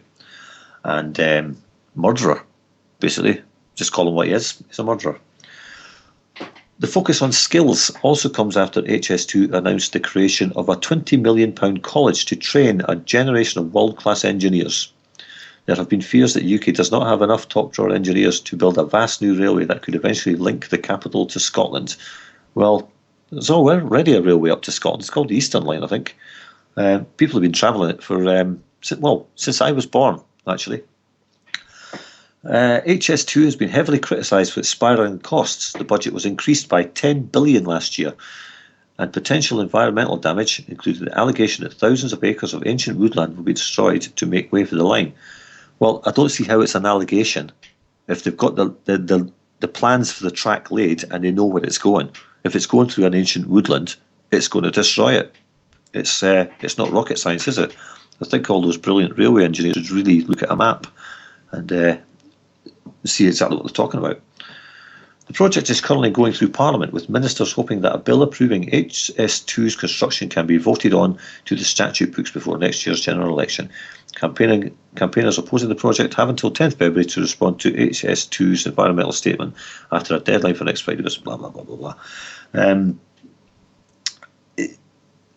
And murderer, basically. Just call him what he is. He's a murderer. The focus on skills also comes after HS2 announced the creation of a £20 million college to train a generation of world-class engineers. There have been fears that the UK does not have enough top-drawer engineers to build a vast new railway that could eventually link the capital to Scotland. Well, there's already a railway up to Scotland. It's called the Eastern Line, I think. People have been travelling it for, since I was born, actually. HS2 has been heavily criticised for its spiralling costs. The budget was increased by $10 billion last year, and potential environmental damage included the allegation that thousands of acres of ancient woodland will be destroyed to make way for the line. Well, I don't see how it's an allegation if they've got the plans for the track laid and they know where it's going. If it's going through an ancient woodland, it's going to destroy it. It's not rocket science, is it? I think all those brilliant railway engineers would really look at a map and see exactly what they're talking about. The project is currently going through Parliament, with ministers hoping that a bill approving HS2's construction can be voted on to the statute books before next year's general election. Campaigners opposing the project have until 10th February to respond to HS2's environmental statement after a deadline for next Friday was blah, blah, blah, blah, blah.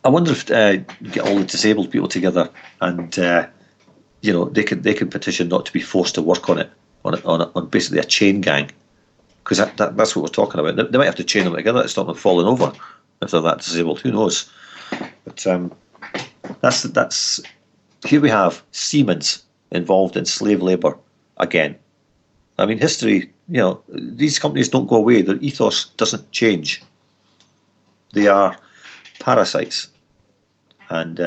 I wonder if you get all the disabled people together and they can petition not to be forced to work on it, on basically a chain gang. Because that's what we're talking about. They might have to chain them together to stop them falling over if they're that disabled. Who knows? But that's here we have Siemens involved in slave labour again. I mean, history. These companies don't go away. Their ethos doesn't change. They are parasites, and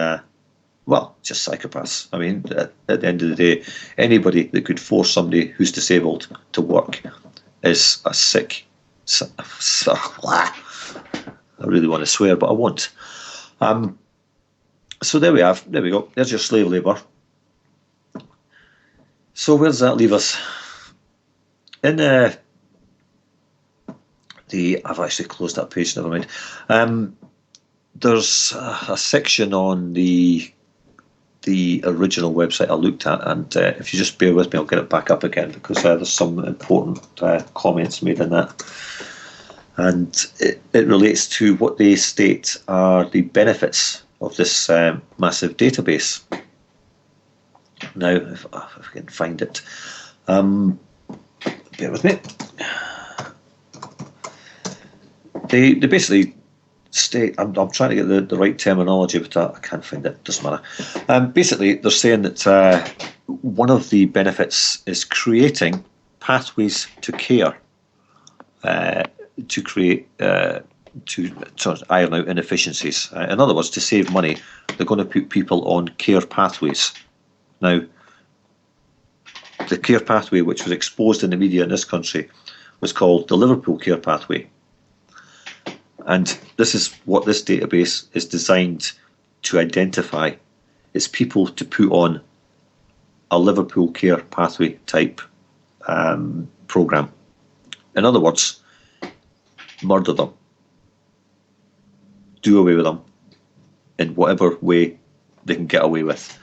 just psychopaths. I mean, at the end of the day, anybody that could force somebody who's disabled to work is a sick. I really want to swear, but I won't. So there we go. There's your slave labour. So where does that leave us? In I've actually closed that page. Never mind. there's a section on the original website I looked at, and if you just bear with me, I'll get it back up again, because there's some important comments made in that. And it relates to what they state are the benefits of this massive database. Now, if I can find it, bear with me. They basically state, I'm trying to get the right terminology, but I can't find it, doesn't matter. Basically, they're saying that one of the benefits is creating pathways to care, to create, to iron out inefficiencies. In other words, to save money, they're going to put people on care pathways. Now, the care pathway, which was exposed in the media in this country, was called the Liverpool Care Pathway. And this is what this database is designed to identify. It's people to put on a Liverpool Care Pathway type program. In other words, murder them. Do away with them in whatever way they can get away with.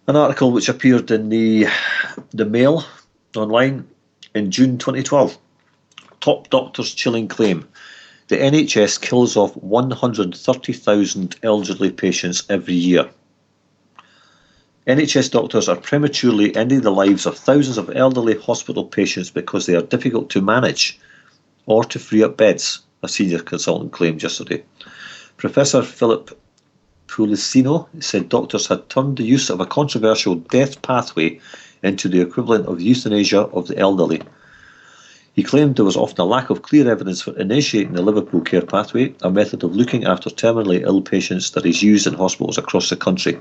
An article which appeared in the Mail online in June 2012. Top doctor's chilling claim. The NHS kills off 130,000 elderly patients every year. NHS doctors are prematurely ending the lives of thousands of elderly hospital patients because they are difficult to manage or to free up beds, a senior consultant claimed yesterday. Professor Philip Pulicino said doctors had turned the use of a controversial death pathway into the equivalent of euthanasia of the elderly. He claimed there was often a lack of clear evidence for initiating the Liverpool Care Pathway, a method of looking after terminally ill patients that is used in hospitals across the country.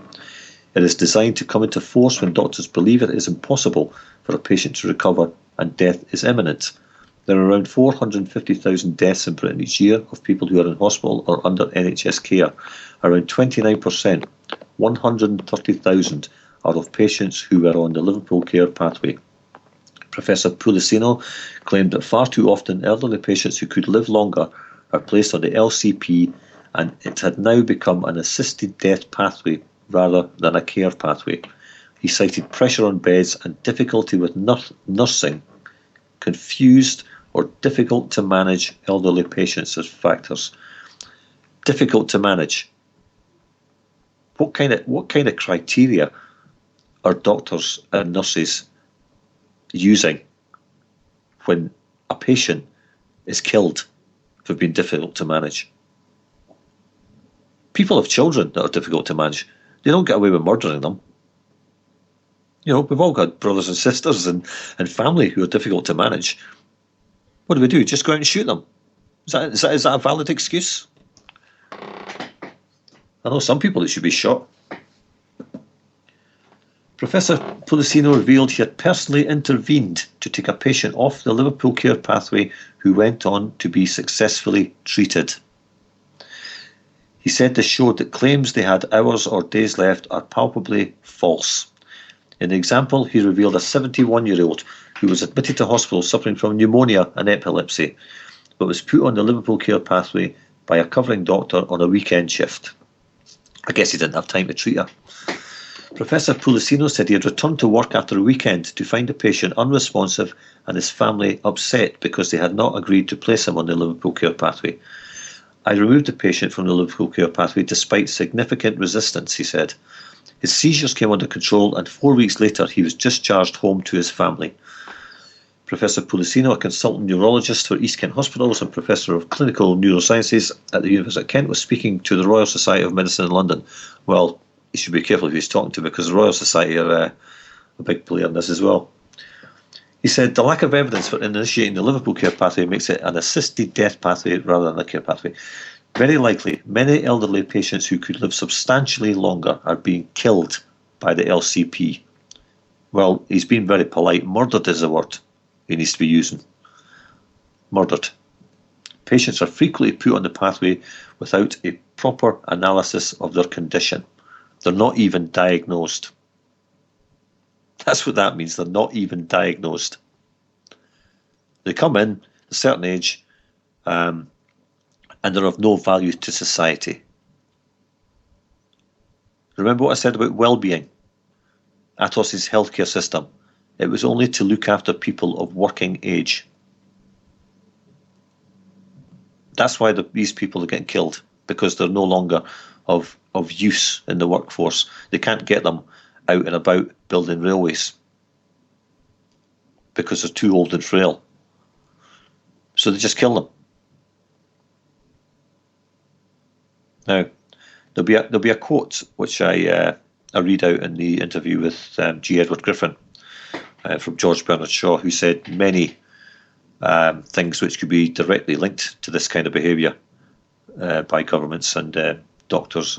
It is designed to come into force when doctors believe it is impossible for a patient to recover and death is imminent. There are around 450,000 deaths in Britain each year of people who are in hospital or under NHS care. Around 29%, 130,000, are of patients who were on the Liverpool Care Pathway. Professor Pulicino claimed that far too often elderly patients who could live longer are placed on the LCP, and it had now become an assisted death pathway rather than a care pathway. He cited pressure on beds and difficulty with nursing, confused or difficult to manage elderly patients as factors. Difficult to manage. What kind of criteria are doctors and nurses using when a patient is killed for being difficult to manage? People have children that are difficult to manage. They don't get away with murdering them. You know, we've all got brothers and sisters and family who are difficult to manage. What do? Just go out and shoot them? Is that a valid excuse? I know some people that should be shot. Professor Pulicino revealed he had personally intervened to take a patient off the Liverpool Care Pathway who went on to be successfully treated. He said this showed that claims they had hours or days left are palpably false. In the example, he revealed a 71-year-old who was admitted to hospital suffering from pneumonia and epilepsy, but was put on the Liverpool Care Pathway by a covering doctor on a weekend shift. I guess he didn't have time to treat her. Professor Pulicino said he had returned to work after a weekend to find the patient unresponsive and his family upset because they had not agreed to place him on the Liverpool Care Pathway. I removed the patient from the Liverpool Care Pathway despite significant resistance, he said. His seizures came under control and 4 weeks later he was discharged home to his family. Professor Pulicino, a consultant neurologist for East Kent Hospitals and Professor of Clinical Neurosciences at the University of Kent, was speaking to the Royal Society of Medicine in London. Well, he should be careful who he's talking to because the Royal Society are a big player in this as well. He said the lack of evidence for initiating the Liverpool Care Pathway makes it an assisted death pathway rather than a care pathway. Very likely, many elderly patients who could live substantially longer are being killed by the LCP. Well, he's been very polite. Murdered is the word he needs to be using. Murdered. Patients are frequently put on the pathway without a proper analysis of their condition. They're not even diagnosed. That's what that means. They're not even diagnosed. They come in a certain age, and they're of no value to society. Remember what I said about well-being? Atos's healthcare system. It was only to look after people of working age. That's why these people are getting killed, because they're no longer of use in the workforce. They can't get them out and about building railways because they're too old and frail. So they just kill them. Now, there'll be a quote which I read out in the interview with G. Edward Griffin from George Bernard Shaw, who said many things which could be directly linked to this kind of behaviour by governments and doctors.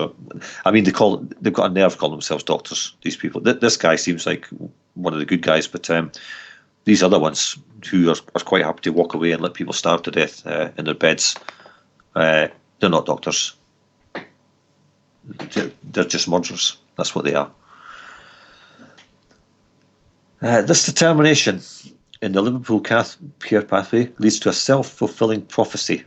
They've got a nerve calling themselves doctors, these people. This guy seems like one of the good guys, but these other ones who are quite happy to walk away and let people starve to death in their beds, they're not doctors. They're just murderers. That's what they are. This determination in the Liverpool care pathway leads to a self-fulfilling prophecy.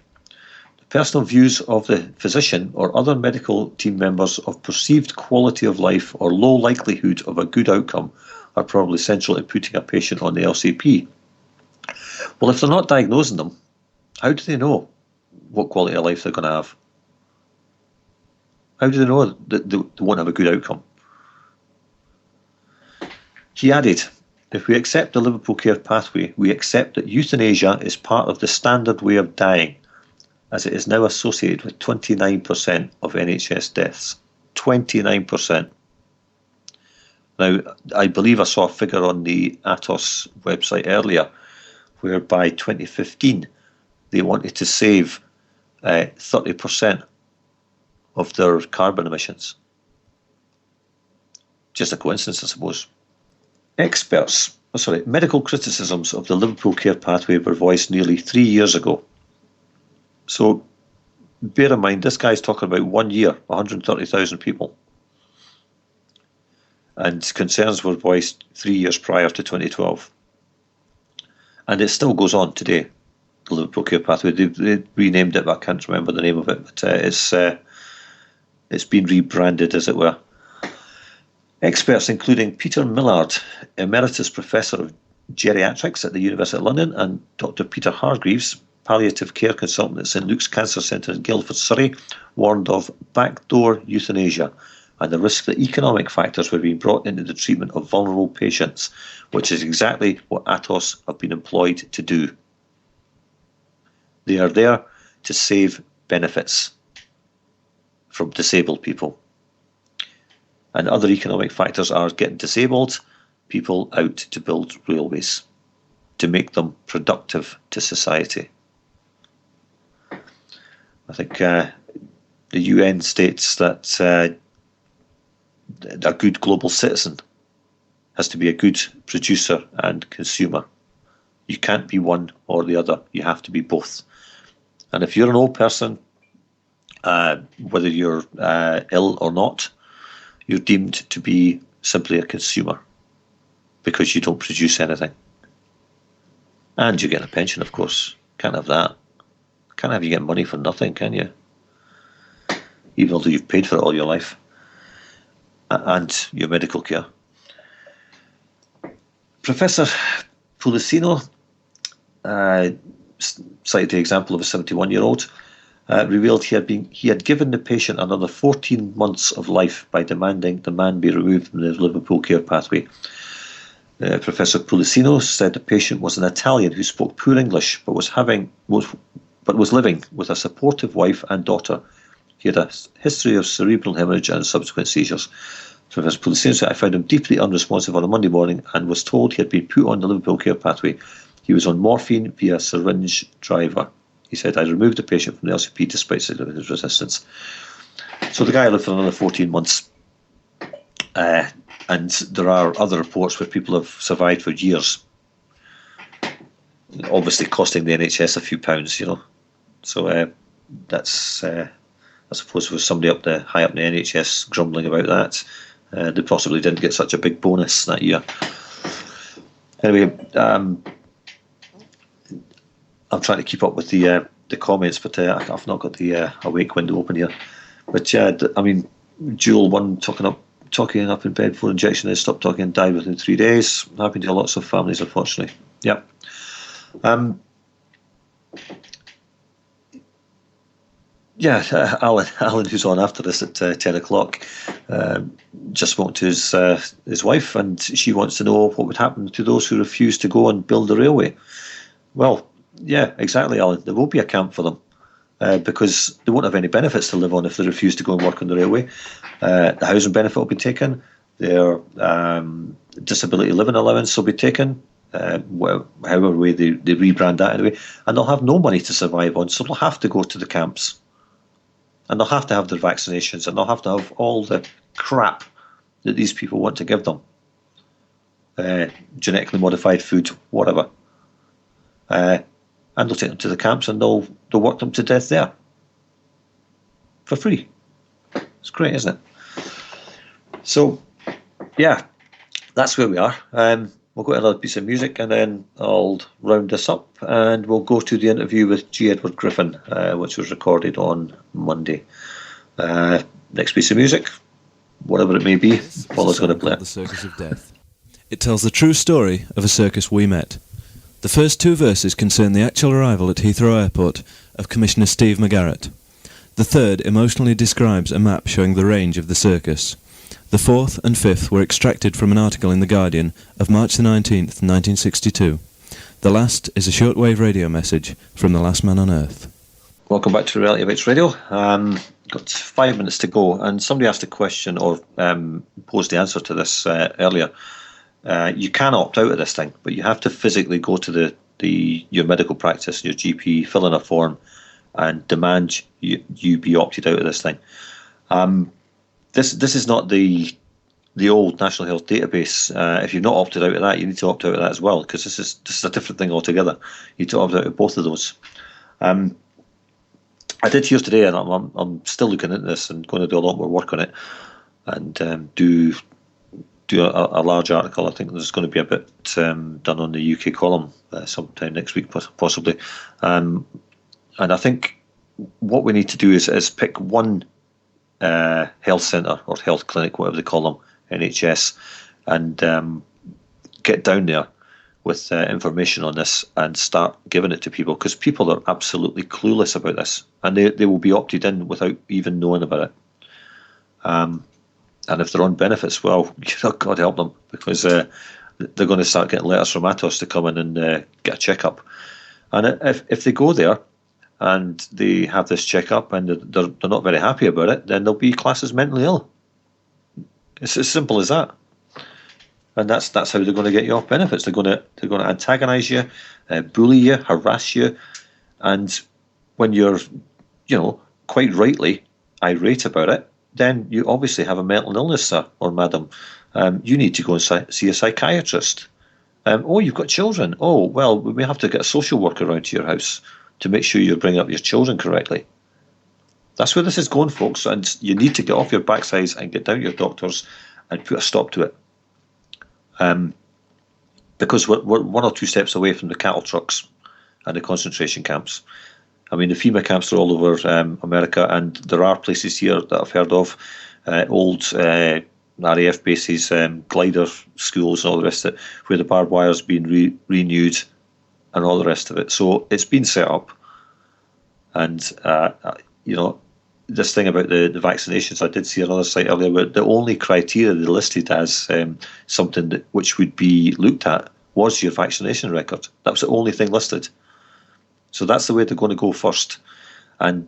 The personal views of the physician or other medical team members of perceived quality of life or low likelihood of a good outcome are probably central in putting a patient on the LCP. Well, if they're not diagnosing them, how do they know what quality of life they're going to have? How do they know that they won't have a good outcome? He added, if we accept the Liverpool care pathway, we accept that euthanasia is part of the standard way of dying, as it is now associated with 29% of NHS deaths. 29%. Now, I believe I saw a figure on the Atos website earlier, where by 2015 they wanted to save 30% of their carbon emissions. Just a coincidence, I suppose. Medical criticisms of the Liverpool care pathway were voiced nearly 3 years ago. So bear in mind, this guy's talking about 1 year, 130,000 people. And concerns were voiced 3 years prior to 2012. And it still goes on today, the Liverpool care pathway. They renamed it, but I can't remember the name of it. But it's been rebranded, as it were. Experts including Peter Millard, Emeritus Professor of Geriatrics at the University of London, and Dr. Peter Hargreaves, Palliative Care Consultant at St Luke's Cancer Centre in Guildford, Surrey, warned of backdoor euthanasia and the risk that economic factors were being brought into the treatment of vulnerable patients, which is exactly what Atos have been employed to do. They are there to save benefits from disabled people. And other economic factors are getting disabled people out to build railways, to make them productive to society. I think the UN states that a good global citizen has to be a good producer and consumer. You can't be one or the other. You have to be both. And if you're an old person, whether you're ill or not, you're deemed to be simply a consumer because you don't produce anything. And you get a pension, of course. Can't have that. Can't have you get money for nothing, can you? Even though you've paid for it all your life. And your medical care. Professor Pulicino cited the example of a 71-year-old, revealed he had given the patient another 14 months of life by demanding the man be removed from the Liverpool care pathway. Professor Pulicino said the patient was an Italian who spoke poor English but was living with a supportive wife and daughter. He had a history of cerebral hemorrhage and subsequent seizures. Professor Pulicino said, I found him deeply unresponsive on a Monday morning and was told he had been put on the Liverpool care pathway. He was on morphine via syringe driver. He said, I removed the patient from the LCP despite his resistance. So the guy lived for another 14 months. And there are other reports where people have survived for years. Obviously costing the NHS a few pounds, you know. So that's, I suppose, there was somebody high up in the NHS grumbling about that. They possibly didn't get such a big bonus that year. Anyway, I'm trying to keep up with the the comments, but I've not got the awake window open here. But yeah, I mean, Jewel 1 talking up in bed for injection, they stopped talking and died within 3 days. Happened to lots of families, unfortunately. Yeah. Alan, who's on after this at 10 o'clock, just spoke to his wife, and she wants to know what would happen to those who refuse to go and build the railway. Well, yeah, exactly, Alan. There will be a camp for them because they won't have any benefits to live on if they refuse to go and work on the railway. The housing benefit will be taken. Their disability living allowance will be taken. However way they rebrand that anyway, and they'll have no money to survive on, so they'll have to go to the camps. And they'll have to have their vaccinations, and they'll have to have all the crap that these people want to give them. Genetically modified food, whatever. And they'll take them to the camps, and they'll work them to death there. For free. It's great, isn't it? So, yeah, that's where we are. We'll go to another piece of music, and then I'll round this up, and we'll go to the interview with G. Edward Griffin, which was recorded on Monday. Next piece of music, whatever it may be, Paula's going to play it. The Circus of Death. It tells the true story of a circus we met. The first two verses concern the actual arrival at Heathrow Airport of Commissioner Steve McGarrett. The third emotionally describes a map showing the range of the circus. The fourth and fifth were extracted from an article in The Guardian of March the 19th, 1962. The last is a shortwave radio message from the last man on Earth. Welcome back to Reality Bytes Radio. Got 5 minutes to go, and somebody asked a question or posed the answer to this earlier. You can opt out of this thing, but you have to physically go to your medical practice, your GP, fill in a form, and demand you be opted out of this thing. This is not the old National Health Database. If you've not opted out of that, you need to opt out of that as well, because this is a different thing altogether. You need to opt out of both of those. I did hear today, and I'm still looking into this and going to do a lot more work on it, and do a large article. I think there's going to be a bit done on the UK column sometime next week, possibly. And I think what we need to do is pick one health centre or health clinic, whatever they call them, NHS, and get down there with information on this and start giving it to people, because people are absolutely clueless about this, and they will be opted in without even knowing about it. And if they're on benefits, well, God help them, because they're going to start getting letters from Atos to come in and get a checkup. And if they go there and they have this checkup and they're not very happy about it, then they'll be classed as mentally ill. It's as simple as that. And that's how they're going to get you off benefits. They're going to antagonise you, bully you, harass you, and when you're, quite rightly irate about it, then you obviously have a mental illness, sir or madam. You need to go and see a psychiatrist. Oh, you've got children. Oh, well, we may have to get a social worker around to your house to make sure you're bringing up your children correctly. That's where this is going, folks, and you need to get off your backsides and get down to your doctors and put a stop to it. Because we're 1 or 2 steps away from the cattle trucks and the concentration camps. I mean, the FEMA camps are all over America, and there are places here that I've heard of, old RAF bases, glider schools and all the rest of it, where the barbed wire's been renewed and all the rest of it. So it's been set up. And, this thing about the vaccinations, I did see another site earlier, but the only criteria they listed as something which would be looked at was your vaccination record. That was the only thing listed. So that's the way they're going to go first. And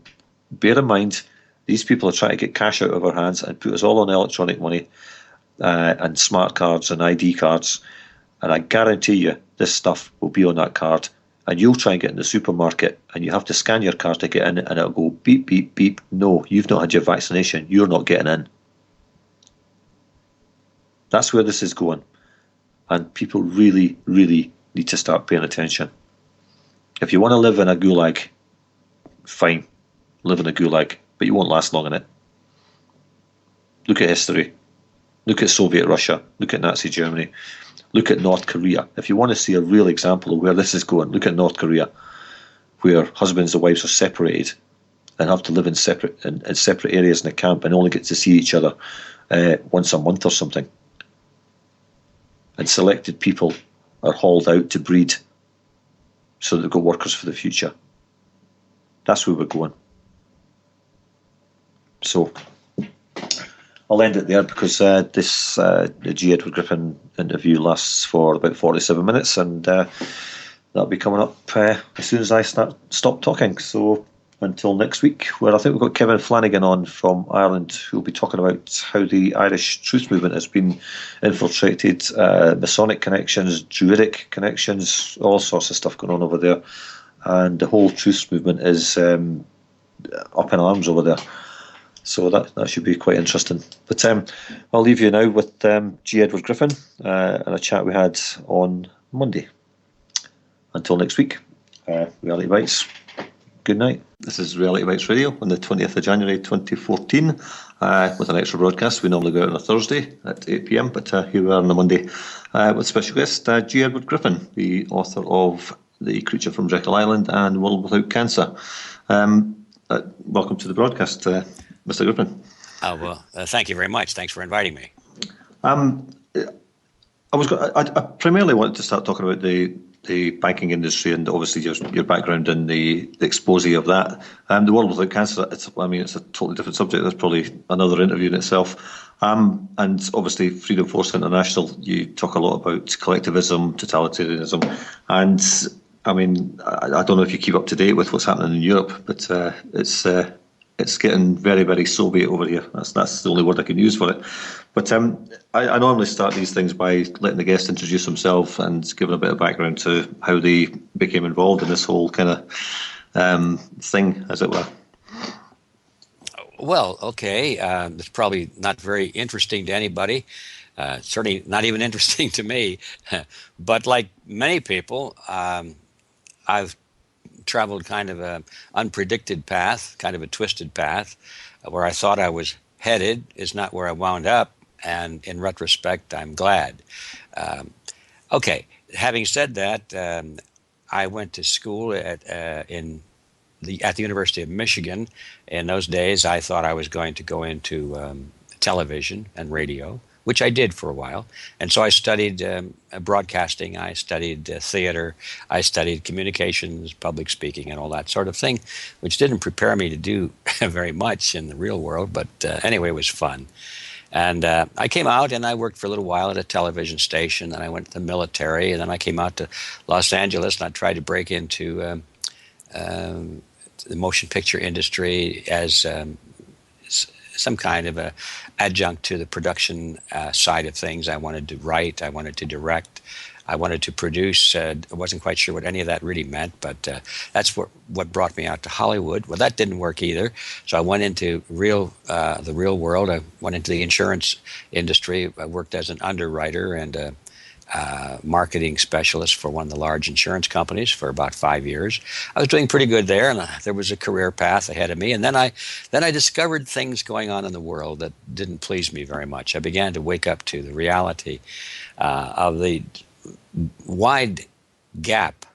bear in mind, these people are trying to get cash out of our hands and put us all on electronic money and smart cards and ID cards. And I guarantee you, this stuff will be on that card. And you'll try and get in the supermarket and you have to scan your card to get in, and it'll go beep, beep, beep. No, you've not had your vaccination. You're not getting in. That's where this is going. And people really, really need to start paying attention. If you want to live in a gulag, fine, live in a gulag, but you won't last long in it. Look at history. Look at Soviet Russia. Look at Nazi Germany. Look at North Korea. If you want to see a real example of where this is going, look at North Korea, where husbands and wives are separated and have to live in separate areas in the camp and only get to see each other once a month or something. And selected people are hauled out to breed so that they've got workers for the future. That's where we're going. So I'll end it there because the G. Edward Griffin interview lasts for about 47 minutes, and that'll be coming up as soon as I stop talking. So until next week, where I think we've got Kevin Flanagan on from Ireland, who'll be talking about how the Irish truth movement has been infiltrated, Masonic connections, Druidic connections, all sorts of stuff going on over there. And the whole truth movement is up in arms over there. So that should be quite interesting. But I'll leave you now with G. Edward Griffin and a chat we had on Monday. Until next week, Reality Bytes. Good night. This is Reality Bytes Radio on the 20th of January 2014 with an extra broadcast. We normally go out on a Thursday at 8 p.m, but here we are on a Monday with special guest G. Edward Griffin, the author of The Creature from Jekyll Island and World Without Cancer. Welcome to the broadcast, Mr. Griffin. Thank you very much. Thanks for inviting me. I primarily wanted to start talking about the banking industry and obviously your background and the expose of that. The World Without Cancer, it's a totally different subject. That's probably another interview in itself. And obviously Freedom Force International, you talk a lot about collectivism, totalitarianism. And I don't know if you keep up to date with what's happening in Europe, but it's getting very, very Soviet over here. That's the only word I can use for it. But I normally start these things by letting the guest introduce himself and giving a bit of background to how they became involved in this whole kind of thing, as it were. Well, okay. It's probably not very interesting to anybody. Certainly not even interesting to me. But like many people, I've traveled kind of an unpredicted path, kind of a twisted path. Where I thought I was headed is not where I wound up. And in retrospect, I'm glad. Okay, having said that, I went to school at the University of Michigan. In those days, I thought I was going to go into television and radio, which I did for a while. And so I studied broadcasting, I studied theater, I studied communications, public speaking, and all that sort of thing, which didn't prepare me to do very much in the real world, but anyway, it was fun. And I came out and I worked for a little while at a television station, and I went to the military, and then I came out to Los Angeles and I tried to break into the motion picture industry as some kind of a adjunct to the production side of things. I wanted to write, I wanted to direct, I wanted to produce. I wasn't quite sure what any of that really meant, but that's what brought me out to Hollywood. Well, that didn't work either. So I went into the real world. I went into the insurance industry. I worked as an underwriter and a marketing specialist for one of the large insurance companies for about 5 years. I was doing pretty good there, and there was a career path ahead of me. And then I discovered things going on in the world that didn't please me very much. I began to wake up to the reality of the wide gap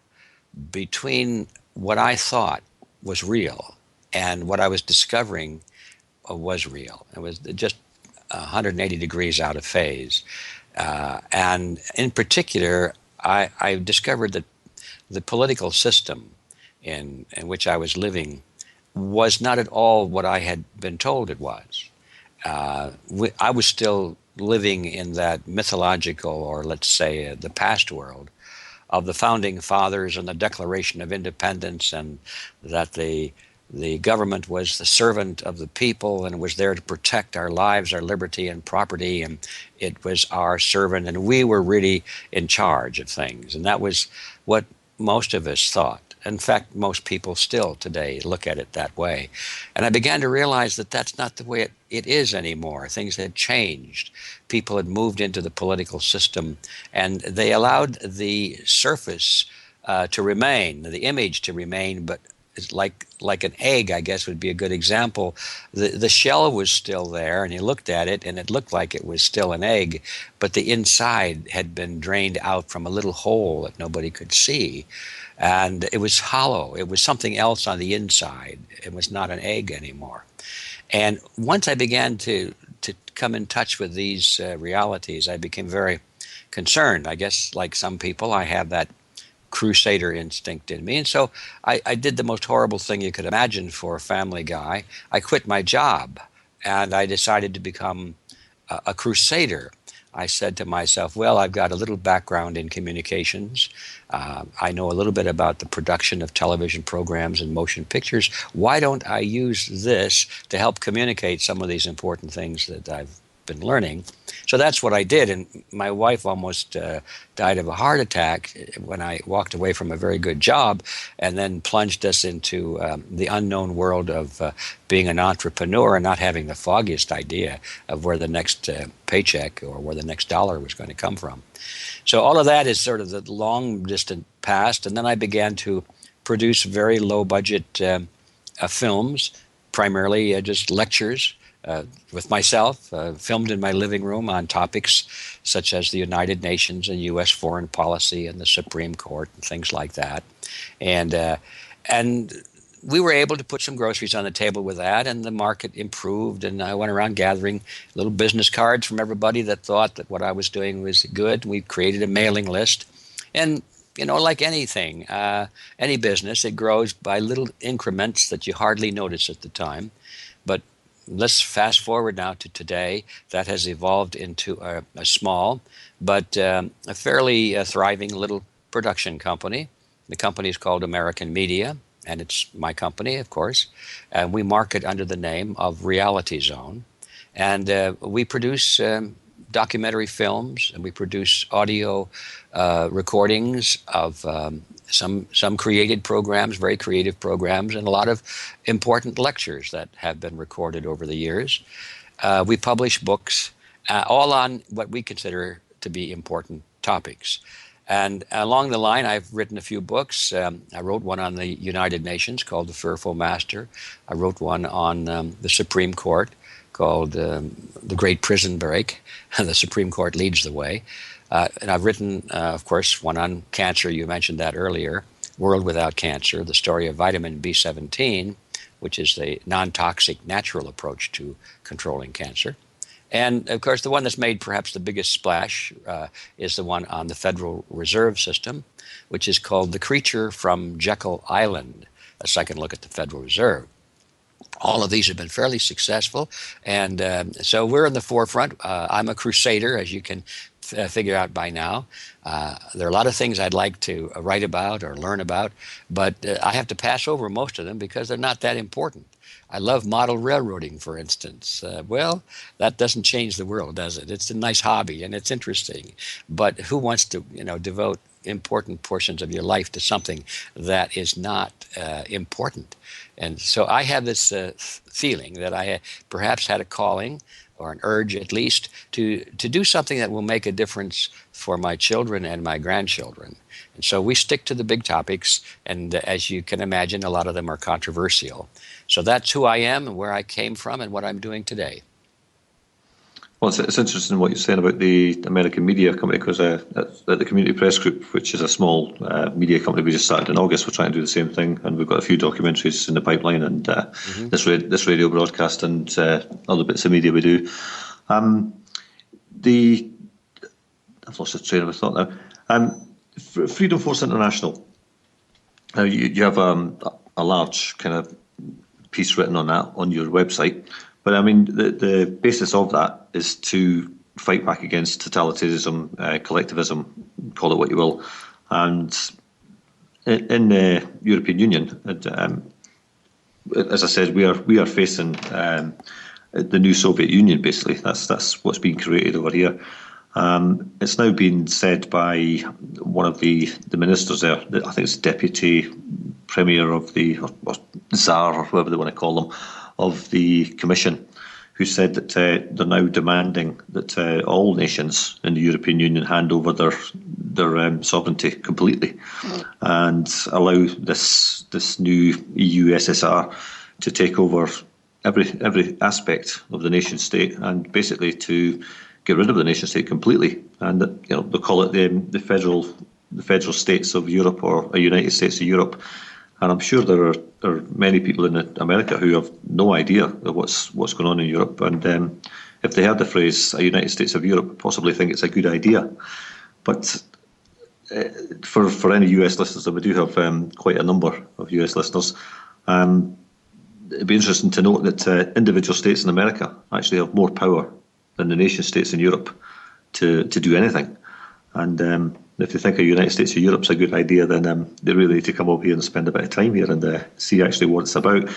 between what I thought was real and what I was discovering was real. It was just 180 degrees out of phase. And in particular, I discovered that the political system in which I was living was not at all what I had been told it was. I was still living in that mythological, or let's say the past world, of the founding fathers and the Declaration of Independence, and that the government was the servant of the people and was there to protect our lives, our liberty and property, and it was our servant, and we were really in charge of things. And that was what most of us thought. In fact, most people still today look at it that way. And I began to realize that that's not the way it is anymore. Things had changed. People had moved into the political system, and they allowed the surface to remain, the image to remain, but it's like an egg, I guess would be a good example. The shell was still there, and you looked at it, and it looked like it was still an egg, but the inside had been drained out from a little hole that nobody could see, and it was hollow. It was something else on the inside. It was not an egg anymore. And once I began to come in touch with these realities, I became very concerned. I guess, like some people, I have that crusader instinct in me. And so I did the most horrible thing you could imagine for a family guy. I quit my job, and I decided to become a crusader. I said to myself, well, I've got a little background in communications. I know a little bit about the production of television programs and motion pictures. Why don't I use this to help communicate some of these important things that I've been learning? So that's what I did, and my wife almost died of a heart attack when I walked away from a very good job and then plunged us into the unknown world of being an entrepreneur and not having the foggiest idea of where the next paycheck or where the next dollar was going to come from. So all of that is sort of the long distant past, and then I began to produce very low budget films, primarily just lectures, with myself, filmed in my living room on topics such as the United Nations and U.S. foreign policy and the Supreme Court and things like that. And we were able to put some groceries on the table with that, and the market improved, and I went around gathering little business cards from everybody that thought that what I was doing was good. We created a mailing list, and like anything, any business, it grows by little increments that you hardly notice at the time. But let's fast forward now to today. That has evolved into a small but a fairly thriving little production company. The company is called American Media, and it's my company, of course. And we market under the name of Reality Zone. And we produce documentary films, and we produce audio recordings of some created programs, very creative programs, and a lot of important lectures that have been recorded over the years. We publish books, all on what we consider to be important topics. And along the line, I've written a few books. I wrote one on the United Nations called The Fearful Master. I wrote one on the Supreme Court called The Great Prison Break. The Supreme Court Leads the Way. And I've written, of course, one on cancer. You mentioned that earlier, World Without Cancer, the story of vitamin B17, which is the non-toxic natural approach to controlling cancer. And, of course, the one that's made perhaps the biggest splash is the one on the Federal Reserve System, which is called The Creature from Jekyll Island, a second look at the Federal Reserve. All of these have been fairly successful, and so we're in the forefront. I'm a crusader, as you can figure out by now. There are a lot of things I'd like to write about or learn about, but I have to pass over most of them because they're not that important. I love model railroading, for instance. Well, that doesn't change the world, does it? It's a nice hobby, and it's interesting. But who wants to, devote important portions of your life to something that is not important? And so I have this feeling that I perhaps had a calling, or an urge at least, to do something that will make a difference for my children and my grandchildren. And so we stick to the big topics, and as you can imagine, a lot of them are controversial. So that's who I am and where I came from and what I'm doing today. Well, it's interesting what you're saying about the American Media Company, because at the Community Press Group, which is a small media company we just started in August, we're trying to do the same thing, and we've got a few documentaries in the pipeline, and this radio broadcast and other bits of media we do. I've lost the train of thought now. Freedom Force International. Now you have a large kind of piece written on that on your website. But I mean, the basis of that is to fight back against totalitarianism, collectivism, call it what you will. And in the European Union, as I said, we are facing the new Soviet Union. Basically, that's what's being created over here. It's now been said by one of the ministers there. I think it's deputy premier of the or Tsar, or whoever they want to call them, of the Commission, who said that they're now demanding that all nations in the European Union hand over their sovereignty completely and allow this new EU SSR to take over every aspect of the nation state, and basically to get rid of the nation state completely. And they call it the federal states of Europe, or a United States of Europe. And I'm sure there are many people in America who have no idea of what's going on in Europe. And if they heard the phrase "a United States of Europe," possibly think it's a good idea. But for any US listeners, and we do have quite a number of US listeners, it'd be interesting to note that individual states in America actually have more power than the nation states in Europe to do anything. And if you think a United States of Europe's a good idea, then they really need to come over here and spend a bit of time here and see actually what it's about.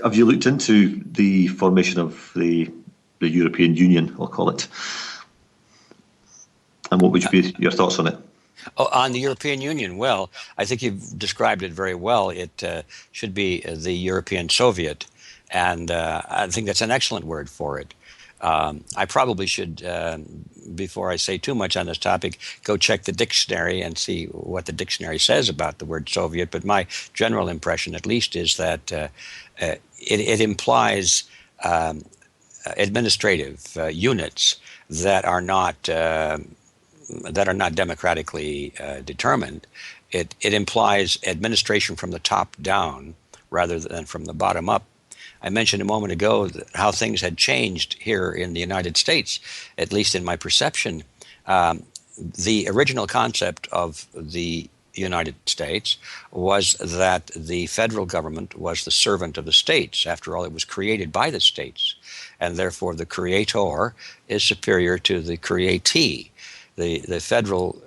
Have you looked into the formation of the European Union, I'll call it? And what would be your thoughts on it? Oh, on the European Union, well, I think you've described it very well. It should be the European Soviet, and I think that's an excellent word for it. I probably should, before I say too much on this topic, go check the dictionary and see what the dictionary says about the word Soviet. But my general impression, at least, is that it implies administrative units that are not democratically determined. It implies administration from the top down rather than from the bottom up. I mentioned a moment ago how things had changed here in the United States, at least in my perception. The original concept of the United States was that the federal government was the servant of the states. After all, it was created by the states, and therefore the creator is superior to the createe. The federal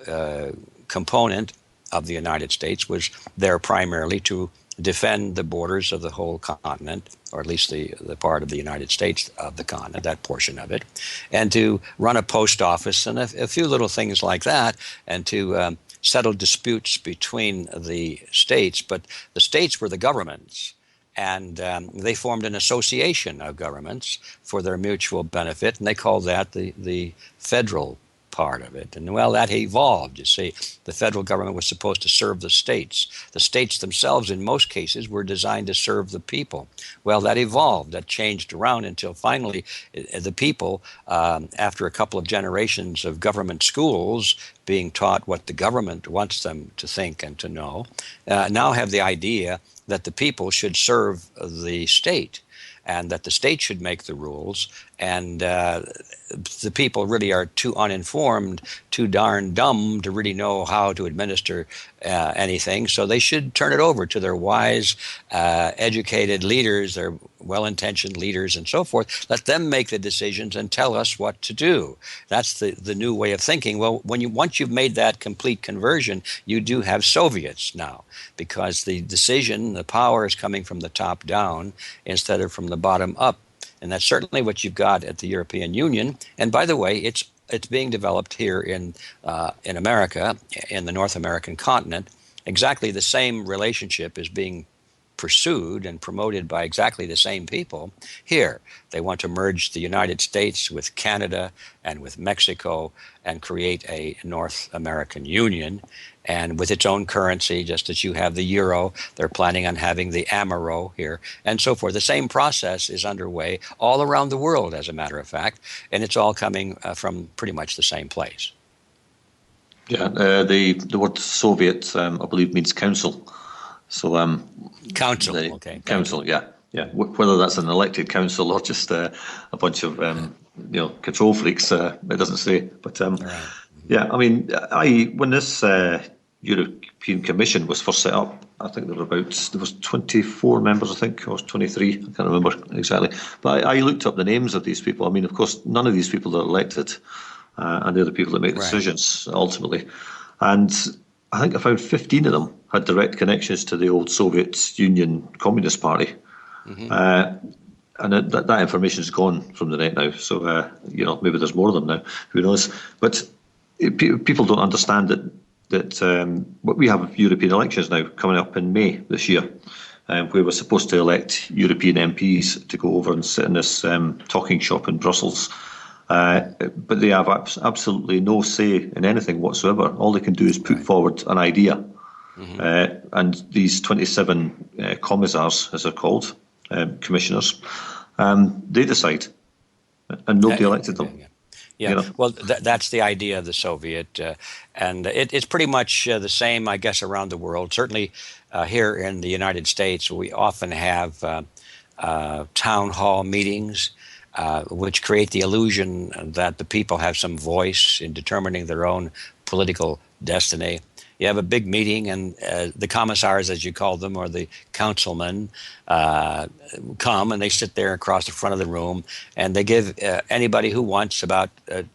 component of the United States was there primarily to defend the borders of the whole continent, or at least the part of the United States of the continent, that portion of it, and to run a post office and a few little things like that, and to settle disputes between the states. But the states were the governments, and they formed an association of governments for their mutual benefit, and they called that the federal part of it. And well, that evolved. You see, the federal government was supposed to serve the states. The states themselves, in most cases, were designed to serve the people. Well, that evolved. That changed around until finally the people, after a couple of generations of government schools being taught what the government wants them to think and to know, now have the idea that the people should serve the state, and that the state should make the rules, and the people really are too uninformed, too darn dumb to really know how to administer anything. So they should turn it over to their wise, educated leaders, their well-intentioned leaders and so forth. Let them make the decisions and tell us what to do. That's the new way of thinking. Well, once you've made that complete conversion, you do have Soviets now, because the decision, the power is coming from the top down instead of from the bottom up. And that's certainly what you've got at the European Union. And by the way, it's being developed here in America, in the North American continent. Exactly the same relationship is being pursued and promoted by exactly the same people here. They want to merge the United States with Canada and with Mexico and create a North American Union, and with its own currency, just as you have the euro. They're planning on having the amero here, and so forth. The same process is underway all around the world, as a matter of fact, and it's all coming from pretty much the same place. Yeah, the word Soviet, I believe, means council. So council, okay. Council, yeah. Whether that's an elected council or just a bunch of control freaks, it doesn't say. But right. Yeah, I mean, when this European Commission was first set up, I think there was 24 members, I think, or 23, I can't remember exactly. But I looked up the names of these people. I mean, of course, none of these people are elected, and they're the people that make decisions ultimately. And I think I found 15 of them had direct connections to the old Soviet Union Communist Party. Mm-hmm. And that information is gone from the net now. So, maybe there's more of them now. Who knows? But people don't understand that we have European elections now coming up in May this year. where we're supposed to elect European MPs to go over and sit in this talking shop in Brussels. But they have absolutely no say in anything whatsoever. All they can do is put forward an idea. And these 27 commissars, as they're called, commissioners, they decide, and nobody elected them. Yeah, you know? well, that's the idea of the Soviet, and it's pretty much the same, I guess, around the world. Certainly here in the United States, we often have town hall meetings, which create the illusion that the people have some voice in determining their own political destiny. You have a big meeting, and the commissars, as you call them, or the councilmen, come, and they sit there across the front of the room, and they give anybody who wants about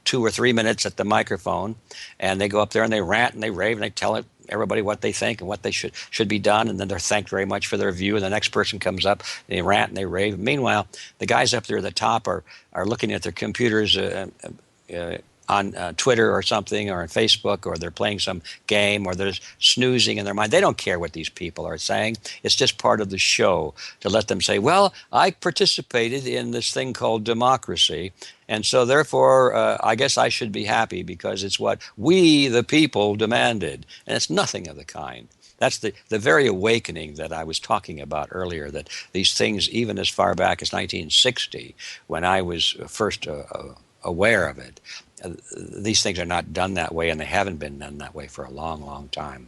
2 or 3 minutes at the microphone, and they go up there and they rant and they rave and they tell everybody what they think and what they should be done, and then they're thanked very much for their view, and the next person comes up, they rant and they rave. Meanwhile, the guys up there at the top are looking at their computers on Twitter or something, or on Facebook, or they're playing some game, or they're snoozing in their mind. They don't care what these people are saying. It's just part of the show to let them say, well, I participated in this thing called democracy, and so therefore I guess I should be happy because it's what we, the people, demanded. And it's nothing of the kind. That's the very awakening that I was talking about earlier, that these things, even as far back as 1960, when I was first aware of it, these things are not done that way, and they haven't been done that way for a long, long time.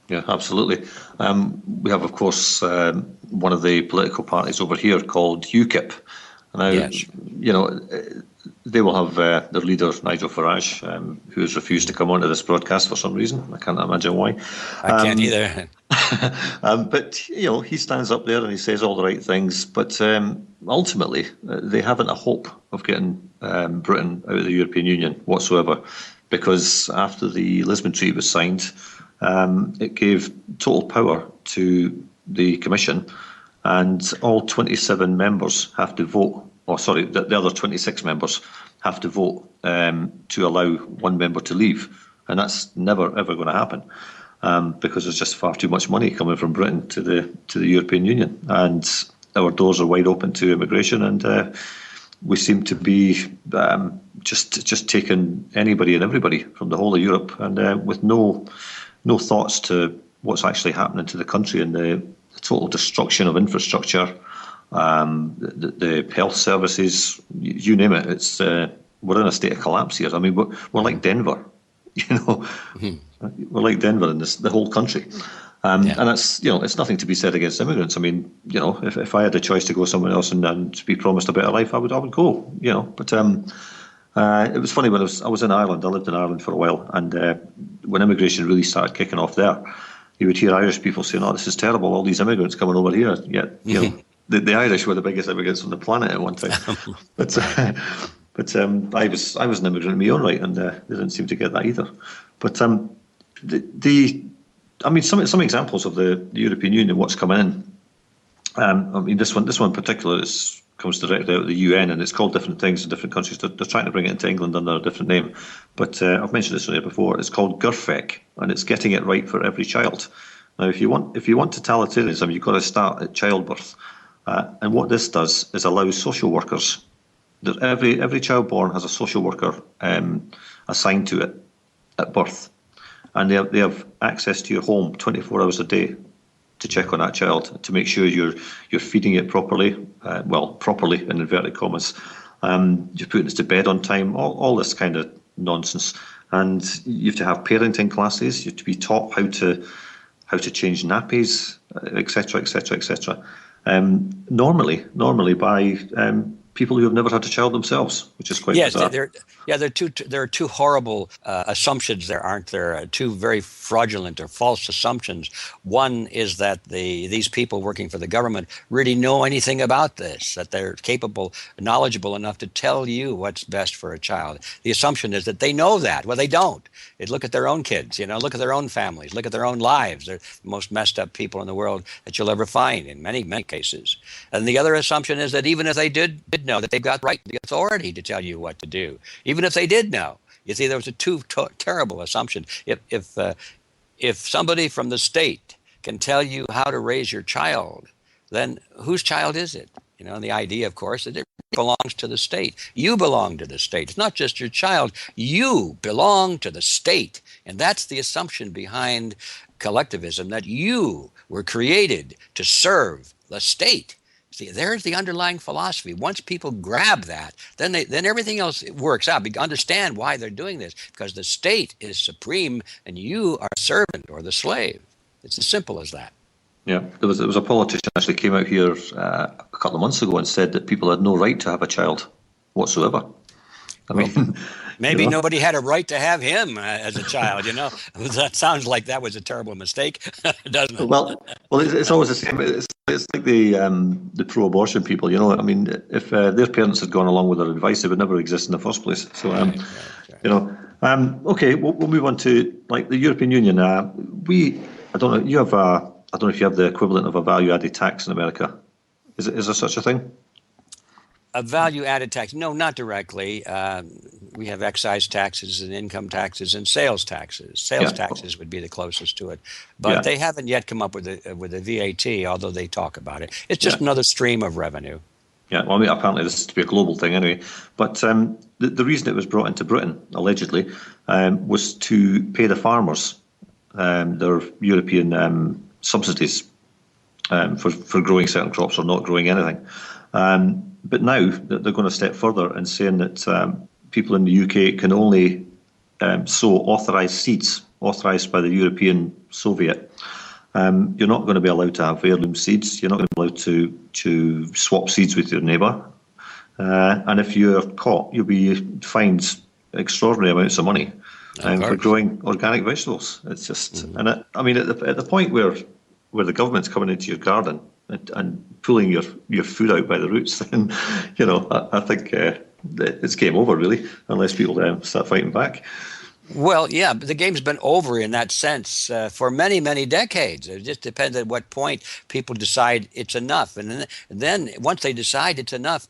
Yeah, absolutely. We have, of course, one of the political parties over here called UKIP. Now, yes. They will have their leader, Nigel Farage, who has refused to come onto this broadcast for some reason. I can't imagine why. I can't either. But, he stands up there and he says all the right things. But ultimately, they haven't a hope of getting Britain out of the European Union whatsoever, because after the Lisbon Treaty was signed, it gave total power to the Commission, and all 27 members have to vote. The other 26 members have to vote to allow one member to leave. And that's never, ever going to happen because there's just far too much money coming from Britain to the European Union. And our doors are wide open to immigration, and we seem to be just taking anybody and everybody from the whole of Europe, and with no thoughts to what's actually happening to the country and the total destruction of infrastructure, the health services, you name it. It's we're in a state of collapse here. I mean, we're like Denver, We're like Denver in the whole country. And that's, it's nothing to be said against immigrants. I mean, if I had a choice to go somewhere else and to be promised a better life, I would go, But it was funny when I was in Ireland. I lived in Ireland for a while, and when immigration really started kicking off there, you would hear Irish people saying, "Oh, this is terrible! All these immigrants coming over here." Yet, the Irish were the biggest immigrants on the planet at one time. But I was an immigrant in my own right, and they didn't seem to get that either. But some examples of the European Union, what's coming in. This one in particular comes directly out of the UN, and it's called different things in different countries. They're trying to bring it into England under a different name. But I've mentioned this earlier before. It's called GIRFEC, and it's getting it right for every child. Now, if you want totalitarianism, you've got to start at childbirth. And what this does is allow social workers. Every child born has a social worker assigned to it at birth, and they have access to your home 24 hours a day to check on that child, to make sure you're feeding it properly, properly in inverted commas. You're putting it to bed on time, all this kind of nonsense. And you have to have parenting classes. You have to be taught how to change nappies, etc., etc., etc. Normally by people who have never had a child themselves, which is quite bizarre. There are two horrible assumptions there, aren't there? Two very fraudulent or false assumptions. One is that these people working for the government really know anything about this, that they're knowledgeable enough to tell you what's best for a child. The assumption is that they know that. Well, they don't. They look at their own kids, look at their own families, look at their own lives. They're the most messed up people in the world that you'll ever find in many, many cases. And the other assumption is that even if they did know, that they've got the authority to tell you what to do. Even if they did know. You see, there was a terrible assumption. If somebody from the state can tell you how to raise your child, then whose child is it? And the idea, of course, that it belongs to the state. You belong to the state. It's not just your child. You belong to the state. And that's the assumption behind collectivism, that you were created to serve the state. See, there's the underlying philosophy. Once people grab that, then everything else works out. Understand why they're doing this, because the state is supreme and you are the servant or the slave. It's as simple as that. Yeah, there was a politician actually came out here a couple of months ago and said that people had no right to have a child whatsoever. I mean, maybe nobody had a right to have him as a child. That sounds like that was a terrible mistake, doesn't it? Well, it's always the same. It's like the pro-abortion people. I mean, if their parents had gone along with their advice, they would never exist in the first place. So, right. Okay, we'll move on to like the European Union. I don't know. I don't know if you have the equivalent of a value-added tax in America. Is there such a thing? A value-added tax? No, not directly. We have excise taxes and income taxes and sales taxes. Sales taxes would be the closest to it, but they haven't yet come up with a VAT, although they talk about it. It's just another stream of revenue. Yeah, well, I mean, apparently this is to be a global thing anyway. But the reason it was brought into Britain, allegedly, was to pay the farmers their European subsidies for growing certain crops or not growing anything. But now they're going to step further and saying that people in the UK can only sow authorised seeds, authorised by the European Soviet. You're not going to be allowed to have heirloom seeds. You're not going to be allowed to swap seeds with your neighbour. And if you're caught, you'll be fined extraordinary amounts of money for growing organic vegetables. It's just, and at the point where the government's coming into your garden and pulling your food out by the roots, then I think it's game over really, unless people start fighting back. Well, yeah, the game's been over in that sense for many, many decades. It just depends at what point people decide it's enough, and then once they decide it's enough,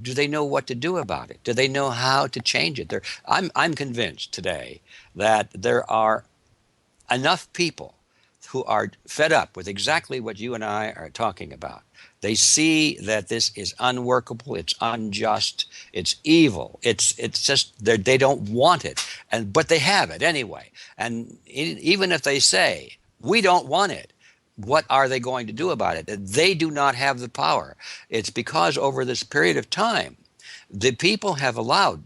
do they know what to do about it? Do they know how to change it? I'm convinced today that there are enough people who are fed up with exactly what you and I are talking about. They see that this is unworkable, it's unjust, it's evil, it's just they don't want it, but they have it anyway. And even if they say, we don't want it, what are they going to do about it? They do not have the power. It's because over this period of time, the people have allowed,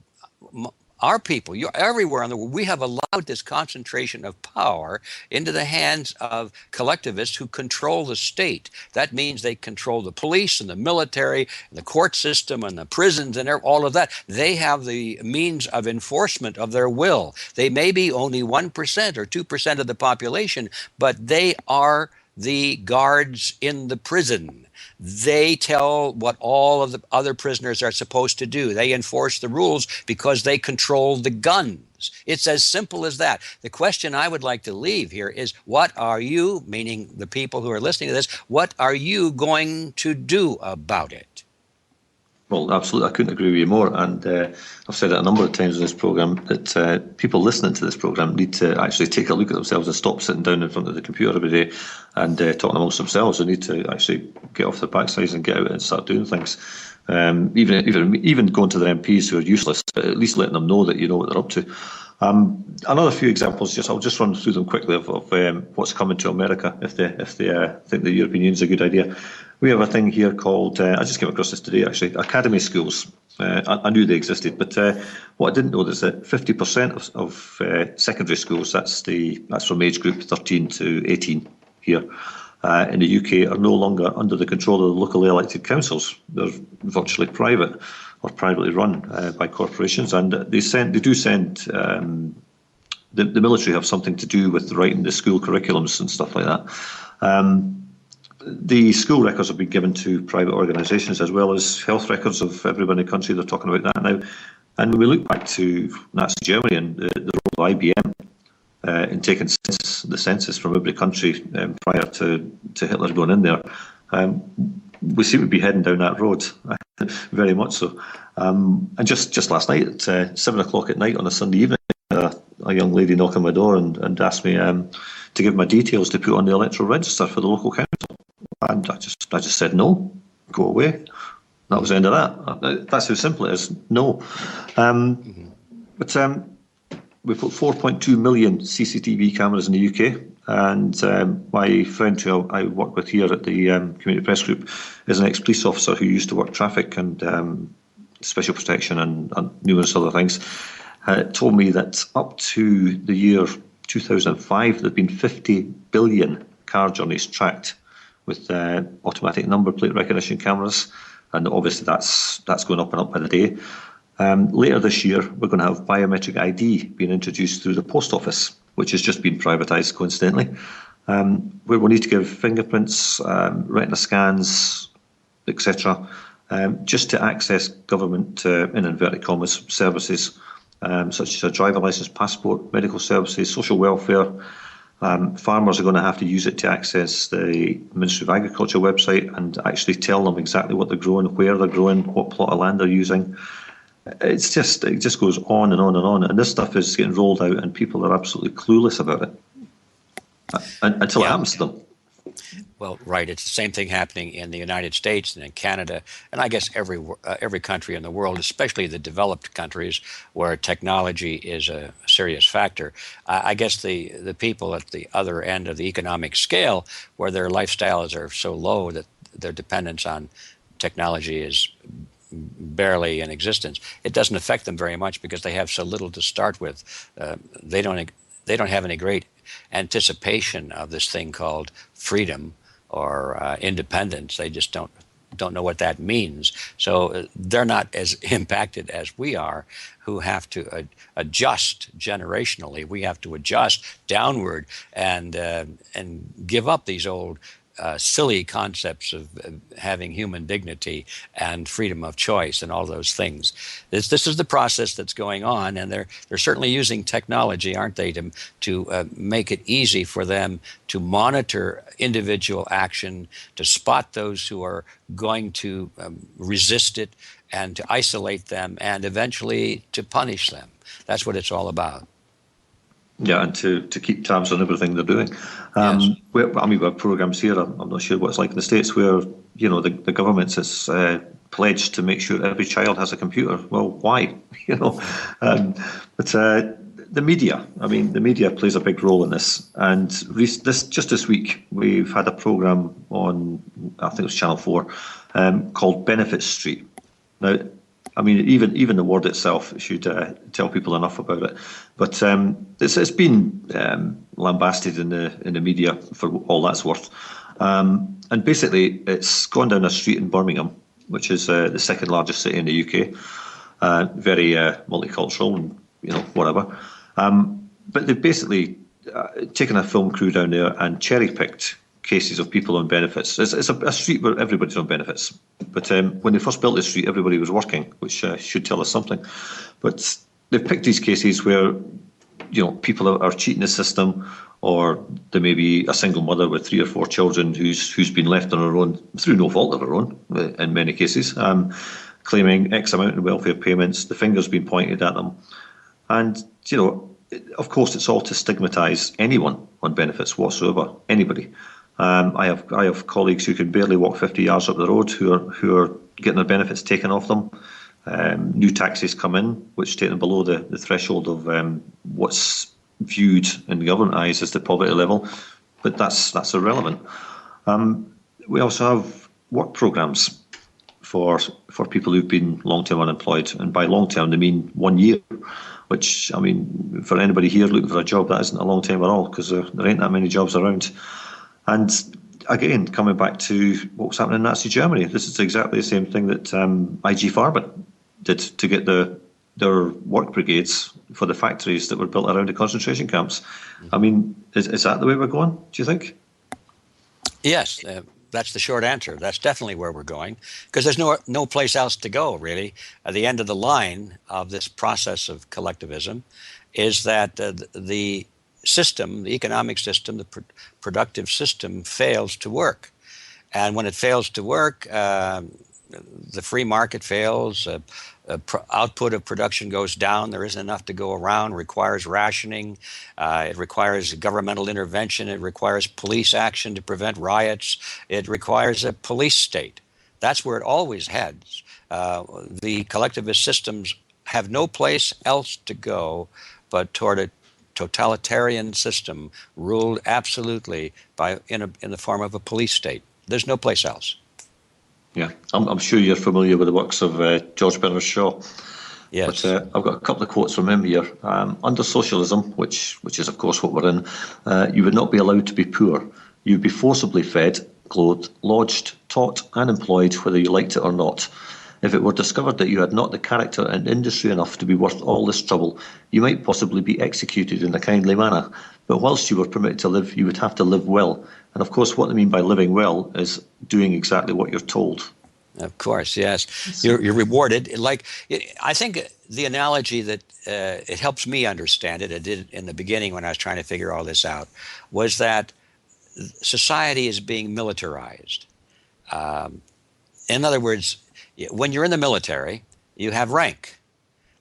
our people, you're everywhere in the world, we have allowed this concentration of power into the hands of collectivists who control the state. That means they control the police and the military, and the court system and the prisons and all of that. They have the means of enforcement of their will. They may be only 1% or 2% of the population, but they are the guards in the prison. They tell what all of the other prisoners are supposed to do. They enforce the rules because they control the guns. It's as simple as that. The question I would like to leave here is, what are you, meaning the people who are listening to this, what are you going to do about it? Well, absolutely. I couldn't agree with you more. And I've said it a number of times in this programme that people listening to this programme need to actually take a look at themselves and stop sitting down in front of the computer every day and talking amongst themselves. They need to actually get off their backsides and get out and start doing things. Even going to their MPs who are useless, at least letting them know that you know what they're up to. Another few examples. I'll just run through them quickly of what's coming to America if they think the European Union is a good idea. We have a thing here called, I just came across this today actually, academy schools. I knew they existed, but what I didn't know is that 50% of secondary schools, that's from age group 13 to 18 here in the UK, are no longer under the control of the locally elected councils. They're virtually private or privately run by corporations, and they do send. The military have something to do with writing the school curriculums and stuff like that. The school records have been given to private organisations as well as health records of everyone in the country. They're talking about that now. And when we look back to Nazi Germany and the role of IBM in taking the census from every country prior to Hitler going in there, we seem to be heading down that road, very much so. And just last night at 7 o'clock at night on a Sunday evening, a a young lady knock on my door and ask me to give my details to put on the electoral register for the local council. And I just said no, go away. That was the end of that. That's how simple it is. No. But we put 4.2 million CCTV cameras in the UK, and my friend who I work with here at the Community Press Group is an ex-police officer who used to work traffic and special protection and numerous other things. Told me that up to the year 2005, there had been 50 billion car journeys tracked with automatic number plate recognition cameras, and obviously that's going up and up by the day. Later this year, we're going to have biometric ID being introduced through the post office, which has just been privatised coincidentally, where we'll need to give fingerprints, retina scans, etc., just to access government, in inverted commas, services, such as a driver licence, passport, medical services, social welfare. Farmers are going to have to use it to access the Ministry of Agriculture website and actually tell them exactly what they're growing, where they're growing, what plot of land they're using. It just goes on and on and on, and this stuff is getting rolled out, and people are absolutely clueless about it until it happens to them. Well, right. It's the same thing happening in the United States and in Canada, and I guess every country in the world, especially the developed countries where technology is a serious factor. I guess the people at the other end of the economic scale, where their lifestyles are so low that their dependence on technology is barely in existence, it doesn't affect them very much because they have so little to start with. They don't have any great anticipation of this thing called freedom or independence. They just don't know what that means. So they're not as impacted as we are, who have to adjust generationally. We have to adjust downward and give up these old silly concepts of having human dignity and freedom of choice and all those things. This is the process that's going on, and they're certainly using technology, aren't they, to make it easy for them to monitor individual action, to spot those who are going to resist it, and to isolate them, and eventually to punish them. That's what it's all about. Yeah, and to keep tabs on everything they're doing. Yes. We have programs here. I'm not sure what it's like in the States, where the government has pledged to make sure every child has a computer. Well, why? But the media. The media plays a big role in this. And this week we've had a program on, I think it was Channel 4, called Benefit Street. Now, even the word itself should tell people enough about it. But it's been lambasted in the media for all that's worth. And basically, it's gone down a street in Birmingham, which is the second largest city in the UK, very multicultural and whatever. But they've basically taken a film crew down there and cherry-picked cases of people on benefits. It's a street where everybody's on benefits. But when they first built the street, everybody was working, which should tell us something. But they've picked these cases where people are cheating the system, or there may be a single mother with 3 or 4 children who's been left on her own through no fault of her own, in many cases, claiming X amount in welfare payments. The finger's been pointed at them. And, of course, it's all to stigmatise anyone on benefits whatsoever, anybody. I have colleagues who can barely walk 50 yards up the road who are getting their benefits taken off them. New taxes come in, which take them below the threshold of what's viewed in government eyes as the poverty level, but that's irrelevant. We also have work programs for people who've been long-term unemployed, and by long-term they mean 1 year, which, for anybody here looking for a job, that isn't a long time at all, because there ain't that many jobs around. And again, coming back to what was happening in Nazi Germany, this is exactly the same thing that IG Farben did to get their work brigades for the factories that were built around the concentration camps. Is that the way we're going, do you think? Yes, that's the short answer. That's definitely where we're going, because there's no place else to go, really. At the end of the line of this process of collectivism is that the system, the economic system, the productive system fails to work. And when it fails to work, the free market fails, output of production goes down, there isn't enough to go around, requires rationing, it requires governmental intervention, it requires police action to prevent riots, it requires a police state. That's where it always heads. The collectivist systems have no place else to go but toward a totalitarian system ruled absolutely in the form of a police state. There's no place else. Yeah, I'm sure you're familiar with the works of George Bernard Shaw. Yes. But I've got a couple of quotes from him here. Under socialism, which is of course what we're in, you would not be allowed to be poor. You would be forcibly fed, clothed, lodged, taught and employed whether you liked it or not. If it were discovered that you had not the character and industry enough to be worth all this trouble, you might possibly be executed in a kindly manner. But whilst you were permitted to live, you would have to live well. And of course, what they mean by living well is doing exactly what you're told. Of course, yes. You're rewarded. I think the analogy that it helps me understand it did in the beginning when I was trying to figure all this out, was that society is being militarized. In other words, when you're in the military, you have rank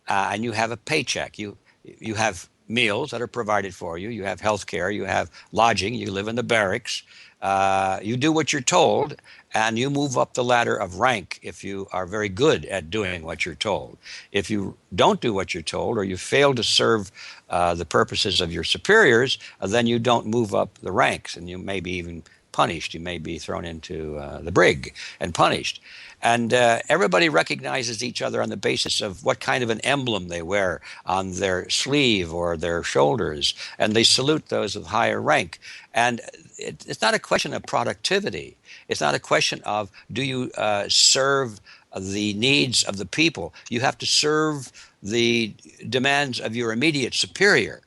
and you have a paycheck. You have meals that are provided for you. You have health care. You have lodging. You live in the barracks. You do what you're told, and you move up the ladder of rank if you are very good at doing what you're told. If you don't do what you're told, or you fail to serve the purposes of your superiors, then you don't move up the ranks, and you may be even punished. You may be thrown into the brig and punished. And everybody recognizes each other on the basis of what kind of an emblem they wear on their sleeve or their shoulders, and they salute those of higher rank. And it's not a question of productivity. It's not a question of do you serve the needs of the people. You have to serve the demands of your immediate superior.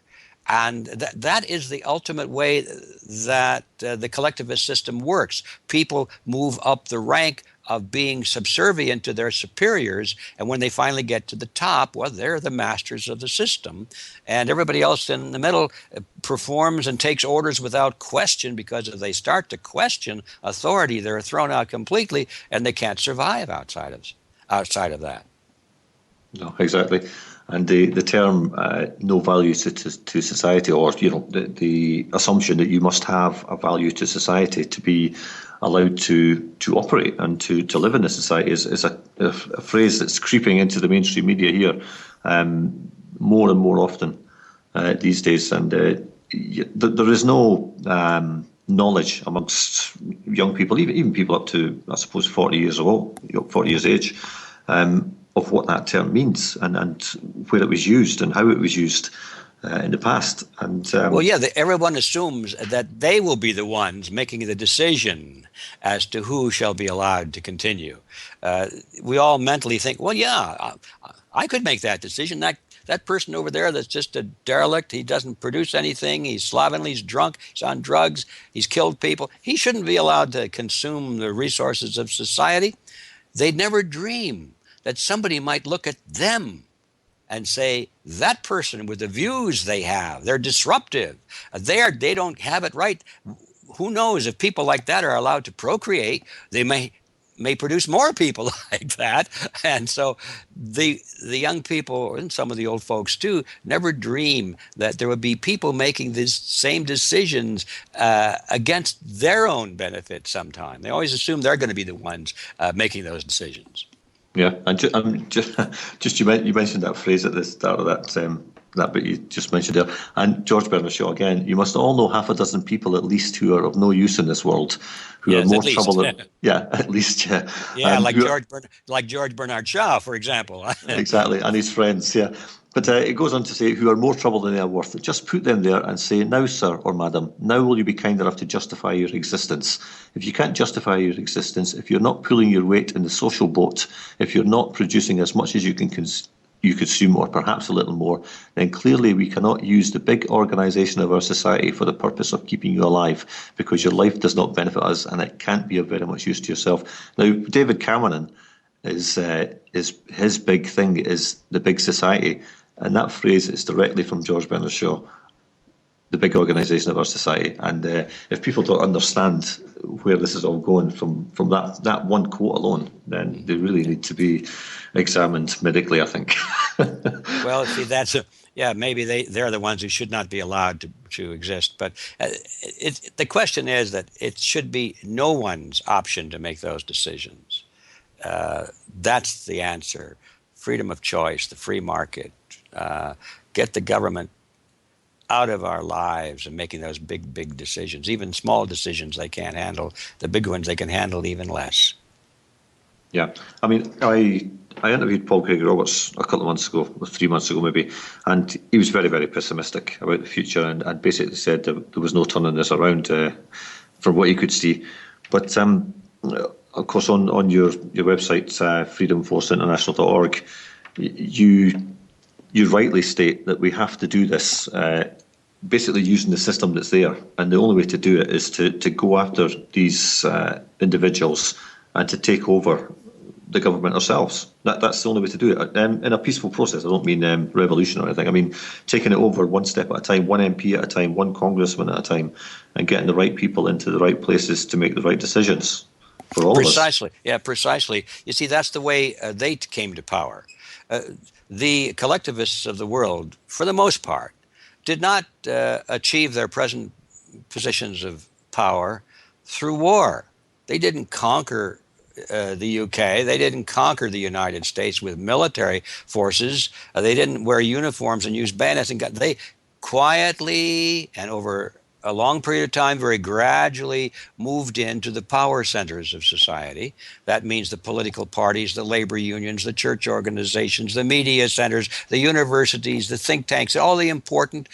And that is the ultimate way that the collectivist system works. People move up the rank of being subservient to their superiors, and when they finally get to the top, well, they're the masters of the system, and everybody else in the middle performs and takes orders without question, because if they start to question authority, they're thrown out completely, and they can't survive outside of that. No, exactly. And the term no value to society, or the assumption that you must have a value to society to be allowed to operate and to live in this society is a phrase that's creeping into the mainstream media here more and more often these days. And there is no knowledge amongst young people, even people up to, I suppose, 40 years age, of what that term means and where it was used and how it was used in the past. And everyone assumes that they will be the ones making the decision as to who shall be allowed to continue. We all mentally think, well, yeah, I could make that decision. That person over there that's just a derelict, he doesn't produce anything, he's slovenly, he's drunk, he's on drugs, he's killed people. He shouldn't be allowed to consume the resources of society. They'd never dream that somebody might look at them and say, that person with the views they have, they're disruptive. They don't have it right. Who knows, if people like that are allowed to procreate, they may produce more people like that. And so the young people, and some of the old folks too, never dream that there would be people making these same decisions against their own benefit sometime. They always assume they're going to be the ones making those decisions. Yeah, and you mentioned that phrase at the start of that bit you just mentioned there. And George Bernard Shaw again. You must all know half a dozen people at least who are of no use in this world, who are more trouble than at least. Yeah, like George Bernard Shaw, for example. Exactly, and his friends. Yeah. But it goes on to say, who are more trouble than they are worth. Just put them there and say, now, sir or madam, now will you be kind enough to justify your existence? If you can't justify your existence, if you're not pulling your weight in the social boat, if you're not producing as much as you consume, or perhaps a little more, then clearly we cannot use the big organisation of our society for the purpose of keeping you alive, because your life does not benefit us and it can't be of very much use to yourself. Now, David Cameron is his big thing is the big society. And that phrase is directly from George Bernard Shaw. the big organisation of our society. And if people don't understand where this is all going from that one quote alone, then they really need to be examined medically, I think. Well, see, maybe they're the ones who should not be allowed to exist. But the question is that it should be no one's option to make those decisions. That's the answer. Freedom of choice, the free market, get the government out of our lives and making those big decisions. Even small decisions they can't handle. The big ones they can handle even less. Yeah, I mean, I interviewed Paul Craig Roberts a couple of months ago, 3 months ago maybe, and he was very, very pessimistic about the future and basically said that there was no turning this around from what he could see. But of course, on your website, freedomforceinternational.org, you rightly state that we have to do this basically using the system that's there, and the only way to do it is to go after these individuals and to take over the government ourselves. That's the only way to do it in a peaceful process. I don't mean revolution or anything. I mean taking it over one step at a time, one MP at a time, one congressman at a time, and getting the right people into the right places to make the right decisions for all of us. Precisely. Yeah, precisely. You see, that's the way they came to power. The collectivists of the world, for the most part, did not achieve their present positions of power through war. They didn't conquer the UK. They didn't conquer the United States with military forces. They didn't wear uniforms and use bayonets. They quietly and over a long period of time, very gradually moved into the power centers of society. That means the political parties, the labor unions, the church organizations, the media centers, the universities, the think tanks, all the important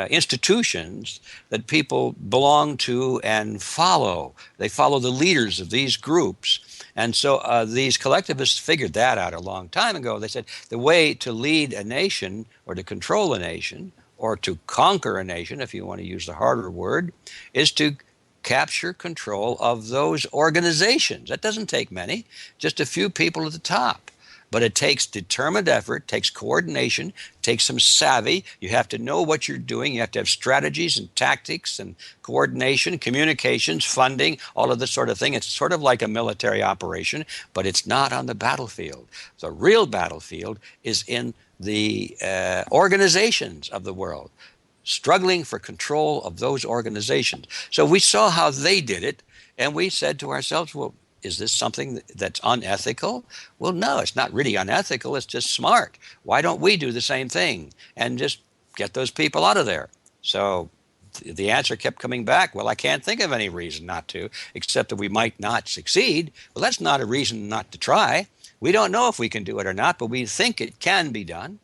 institutions that people belong to and follow. They follow the leaders of these groups. And so these collectivists figured that out a long time ago. They said the way to lead a nation or to control a nation or to conquer a nation, if you want to use the harder word, is to capture control of those organizations. That doesn't take many, just a few people at the top. But it takes determined effort, takes coordination, takes some savvy. You have to know what you're doing. You have to have strategies and tactics and coordination, communications, funding, all of this sort of thing. It's sort of like a military operation, but it's not on the battlefield. The real battlefield is in the organizations of the world, struggling for control of those organizations. So we saw how they did it, and we said to ourselves, well, is this something that's unethical? Well, no, it's not really unethical. It's just smart. Why don't we do the same thing and just get those people out of there? So the answer kept coming back, well, I can't think of any reason not to, except that we might not succeed. Well, that's not a reason not to try. We don't know if we can do it or not, but we think it can be done.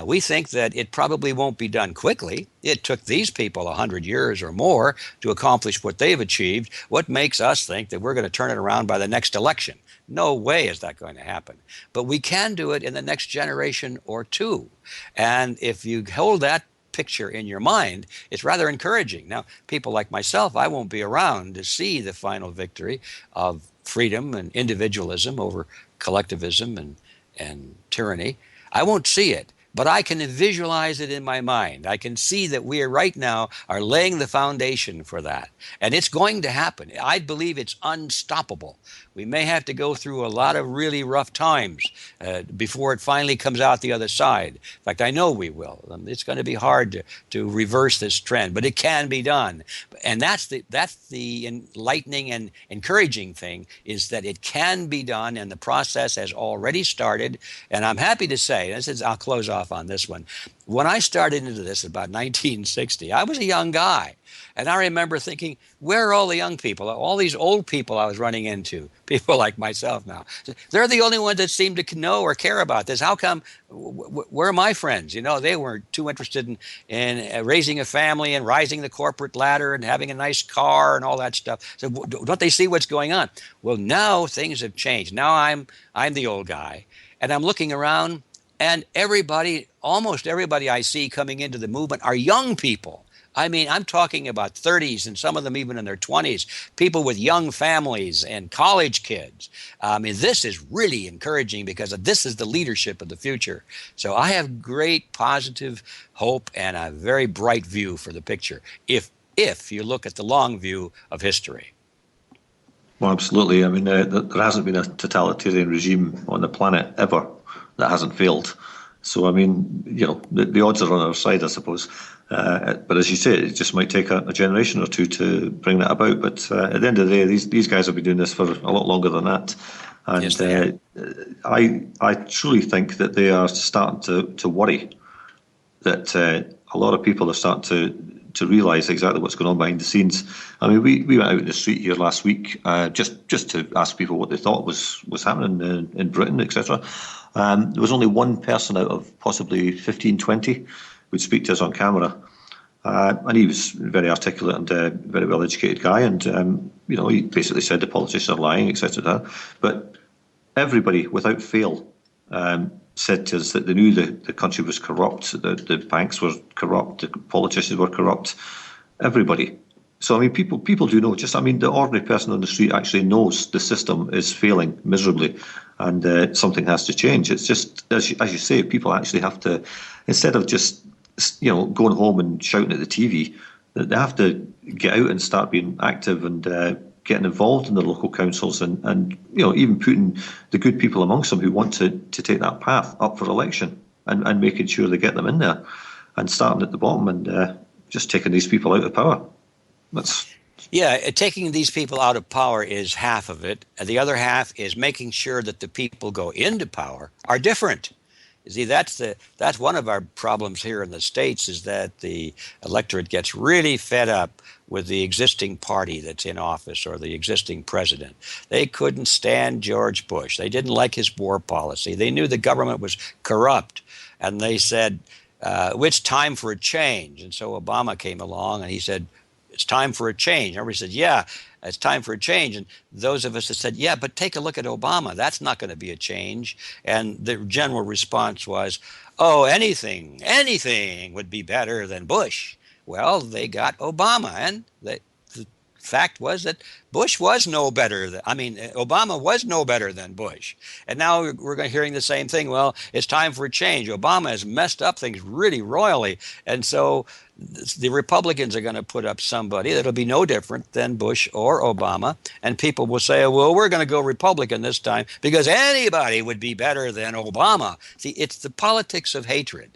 We think that it probably won't be done quickly. It took these people 100 years or more to accomplish what they've achieved. What makes us think that we're going to turn it around by the next election? No way is that going to happen. But we can do it in the next generation or two. And if you hold that picture in your mind, it's rather encouraging. Now, people like myself, I won't be around to see the final victory of freedom and individualism over collectivism and tyranny. I won't see it. But I can visualize it in my mind. I can see that we are right now are laying the foundation for that. And it's going to happen. I believe it's unstoppable. We may have to go through a lot of really rough times before it finally comes out the other side. In fact, I know we will. It's going to be hard to reverse this trend, but it can be done. And that's the enlightening and encouraging thing, is that it can be done, and the process has already started. And I'm happy to say, I'll close off on this one. When I started into this about 1960, I was a young guy. And I remember thinking, where are all the young people, all these old people I was running into, people like myself now? They're the only ones that seem to know or care about this. How come, where are my friends? You know, they weren't too interested in raising a family and rising the corporate ladder and having a nice car and all that stuff. So don't they see what's going on? Well, now things have changed. Now I'm the old guy, and I'm looking around, and almost everybody I see coming into the movement are young people. I mean, I'm talking about 30s and some of them even in their 20s, people with young families and college kids. I mean, this is really encouraging because this is the leadership of the future. So I have great positive hope and a very bright view for the picture if you look at the long view of history. Well, absolutely. I mean, there hasn't been a totalitarian regime on the planet ever that hasn't failed. So, I mean, you know, the odds are on our side, I suppose. But as you say, it just might take a generation or two to bring that about. But at the end of the day, these guys have been doing this for a lot longer than that. And Yes, I truly think that they are starting to worry that a lot of people are starting to realise exactly what's going on behind the scenes. I mean, we went out in the street here last week just to ask people what they thought was happening in Britain, etc. There was only one person out of possibly 15, 20 who'd speak to us on camera. And he was a very articulate and very well-educated guy. And, you know, he basically said the politicians are lying, etc. But everybody, without fail, said to us that they knew the country was corrupt, the banks were corrupt, the politicians were corrupt, everybody. So, I mean, people do know. Just, I mean, the ordinary person on the street actually knows the system is failing miserably and something has to change. It's just, as you say, people actually have to, instead of just, you know, going home and shouting at the TV, they have to get out and start being active and getting involved in the local councils and you know, even putting the good people amongst them who want to take that path up for election and making sure they get them in there and starting at the bottom and just taking these people out of power. Taking these people out of power is half of it. And the other half is making sure that the people go into power are different. You see, that's one of our problems here in the States, is that the electorate gets really fed up with the existing party that's in office or the existing president. They couldn't stand George Bush. They didn't like his war policy. They knew the government was corrupt. And they said, it's time for a change. And so Obama came along and he said, it's time for a change. Everybody said, yeah, it's time for a change. And those of us that said, yeah, but take a look at Obama. That's not going to be a change. And the general response was, oh, anything would be better than Bush. Well, they got Obama. And the fact was that Bush was no better Obama was no better than Bush. And now we're hearing the same thing. Well, it's time for a change. Obama has messed up things really royally. And so the Republicans are going to put up somebody that'll be no different than Bush or Obama. And people will say, well, we're going to go Republican this time because anybody would be better than Obama. See, it's the politics of hatred.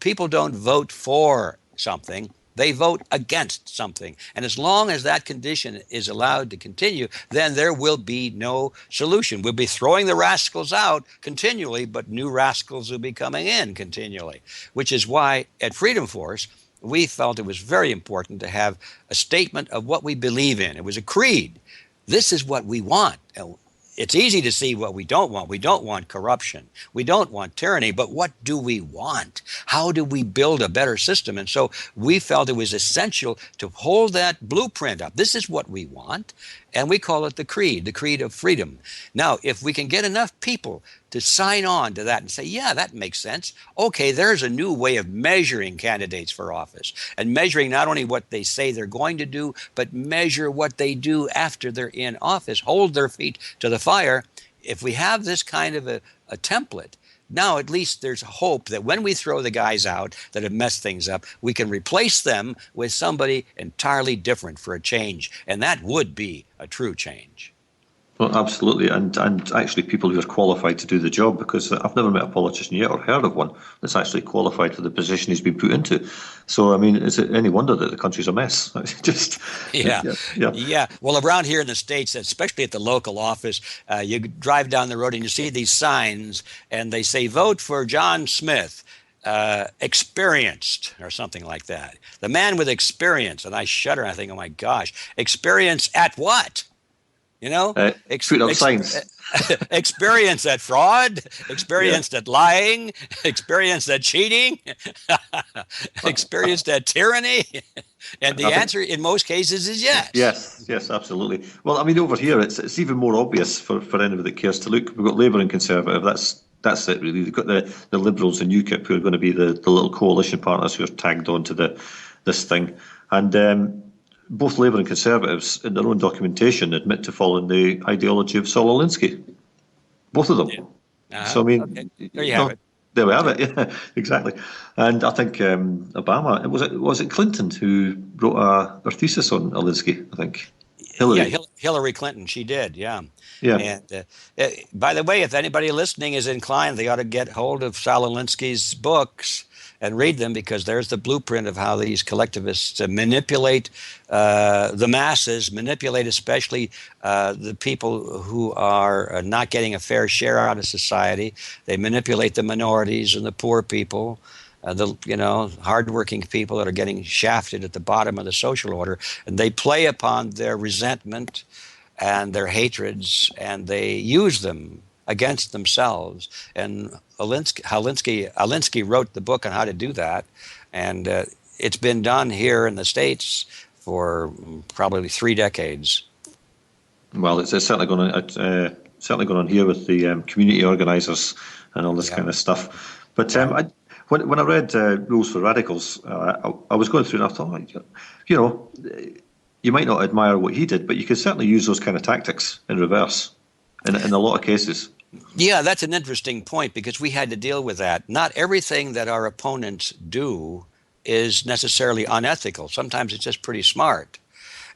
People don't vote for something. They vote against something. And as long as that condition is allowed to continue, then there will be no solution. We'll be throwing the rascals out continually, but new rascals will be coming in continually, which is why at Freedom Force, we felt it was very important to have a statement of what we believe in. It was a creed. This is what we want. It's easy to see what we don't want. We don't want corruption. We don't want tyranny. But what do we want? How do we build a better system? And so we felt it was essential to hold that blueprint up. This is what we want. And we call it the creed of freedom. Now, if we can get enough people to sign on to that and say, yeah, that makes sense. Okay, there's a new way of measuring candidates for office and measuring not only what they say they're going to do, but measure what they do after they're in office, hold their feet to the fire. If we have this kind of a template, now at least there's hope that when we throw the guys out that have messed things up, we can replace them with somebody entirely different for a change. And that would be a true change. Well, absolutely, and actually people who are qualified to do the job, because I've never met a politician yet or heard of one that's actually qualified for the position he's been put into. So, I mean, is it any wonder that the country's a mess? Yeah. Well, around here in the States, especially at the local office, you drive down the road and you see these signs, and they say, vote for John Smith. Experienced or something like that. The man with experience. And I shudder and I think, oh my gosh, experience at what? You know, put up signs. Experience at fraud, experienced at lying, experienced at cheating, experienced at tyranny. And the answer in most cases is yes. Yes, absolutely. Well, I mean, over here, it's even more obvious for anybody that cares to look. We've got Labour and Conservative. That's it, really. They've got the Liberals and UKIP, who are going to be the little coalition partners who are tagged on to the this thing. And both Labour and Conservatives, in their own documentation, admit to following the ideology of Saul Alinsky. Both of them. Yeah. So, I mean, okay. There you have it. There we have it, yeah, exactly. And I think Obama, was it Clinton who wrote her thesis on Alinsky, I think? Hillary. Yeah, Hillary Clinton, she did, yeah. Yeah. And by the way, if anybody listening is inclined, they ought to get hold of Saul Alinsky's books and read them, because there's the blueprint of how these collectivists manipulate the masses, manipulate especially the people who are not getting a fair share out of society. They manipulate the minorities and the poor people, the hardworking people that are getting shafted at the bottom of the social order, and they play upon their resentment and their hatreds, and they use them against themselves. And Alinsky wrote the book on how to do that, and it's been done here in the States for probably 3 decades. Well, it's certainly going on here with the community organisers and all this kind of stuff. But when I read Rules for Radicals, I was going through and I thought, you might not admire what he did, but you could certainly use those kind of tactics in reverse in a lot of cases. Yeah, that's an interesting point, because we had to deal with that. Not everything that our opponents do is necessarily unethical. Sometimes it's just pretty smart.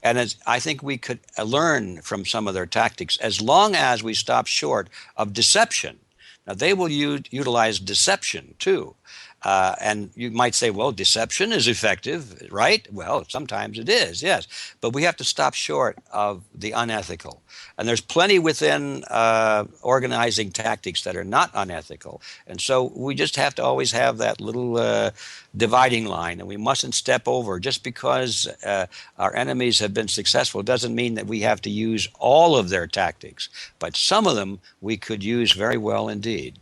And I think we could learn from some of their tactics, as long as we stop short of deception. Now, they will utilize deception too. And you might say, well, deception is effective, right? Well, sometimes it is, yes. But we have to stop short of the unethical. And there's plenty within organizing tactics that are not unethical. And so we just have to always have that little dividing line, and we mustn't step over. Just because our enemies have been successful doesn't mean that we have to use all of their tactics. But some of them we could use very well indeed.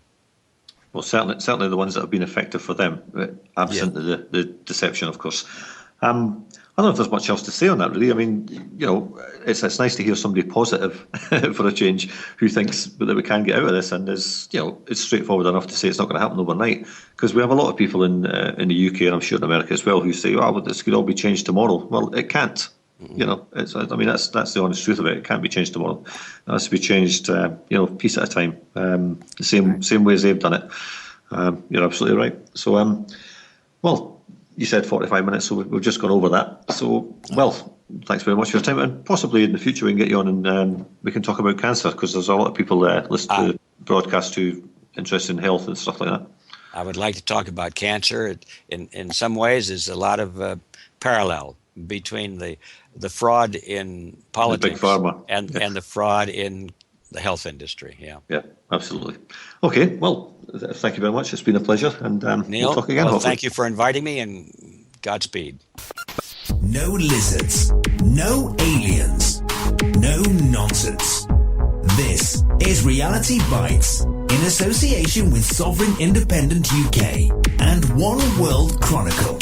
Well, certainly the ones that have been effective for them, absent the deception, of course. I don't know if there's much else to say on that, really. I mean, it's nice to hear somebody positive for a change who thinks that we can get out of this, and is, it's straightforward enough to say it's not going to happen overnight. Because we have a lot of people in the UK, and I'm sure in America as well, who say, "Oh, well, this could all be changed tomorrow." Well, it can't. That's the honest truth of it. It can't be changed tomorrow. It has to be changed, piece at a time. The same way as they've done it. You're absolutely right. So, well, you said 45 minutes, so we've just gone over that. So, well, thanks very much for your time, and possibly in the future we can get you on and we can talk about cancer, because there's a lot of people listen to the broadcast who are interested in health and stuff like that. I would like to talk about cancer. In some ways, there's a lot of parallel between the fraud in politics and the fraud in the health industry. Yeah, absolutely. Okay, well, thank you very much. It's been a pleasure, and Neil, we'll talk again. Well, thank you for inviting me, and Godspeed. No lizards, no aliens, no nonsense. This is Reality Bytes in association with Sovereign Independent UK and One World Chronicle.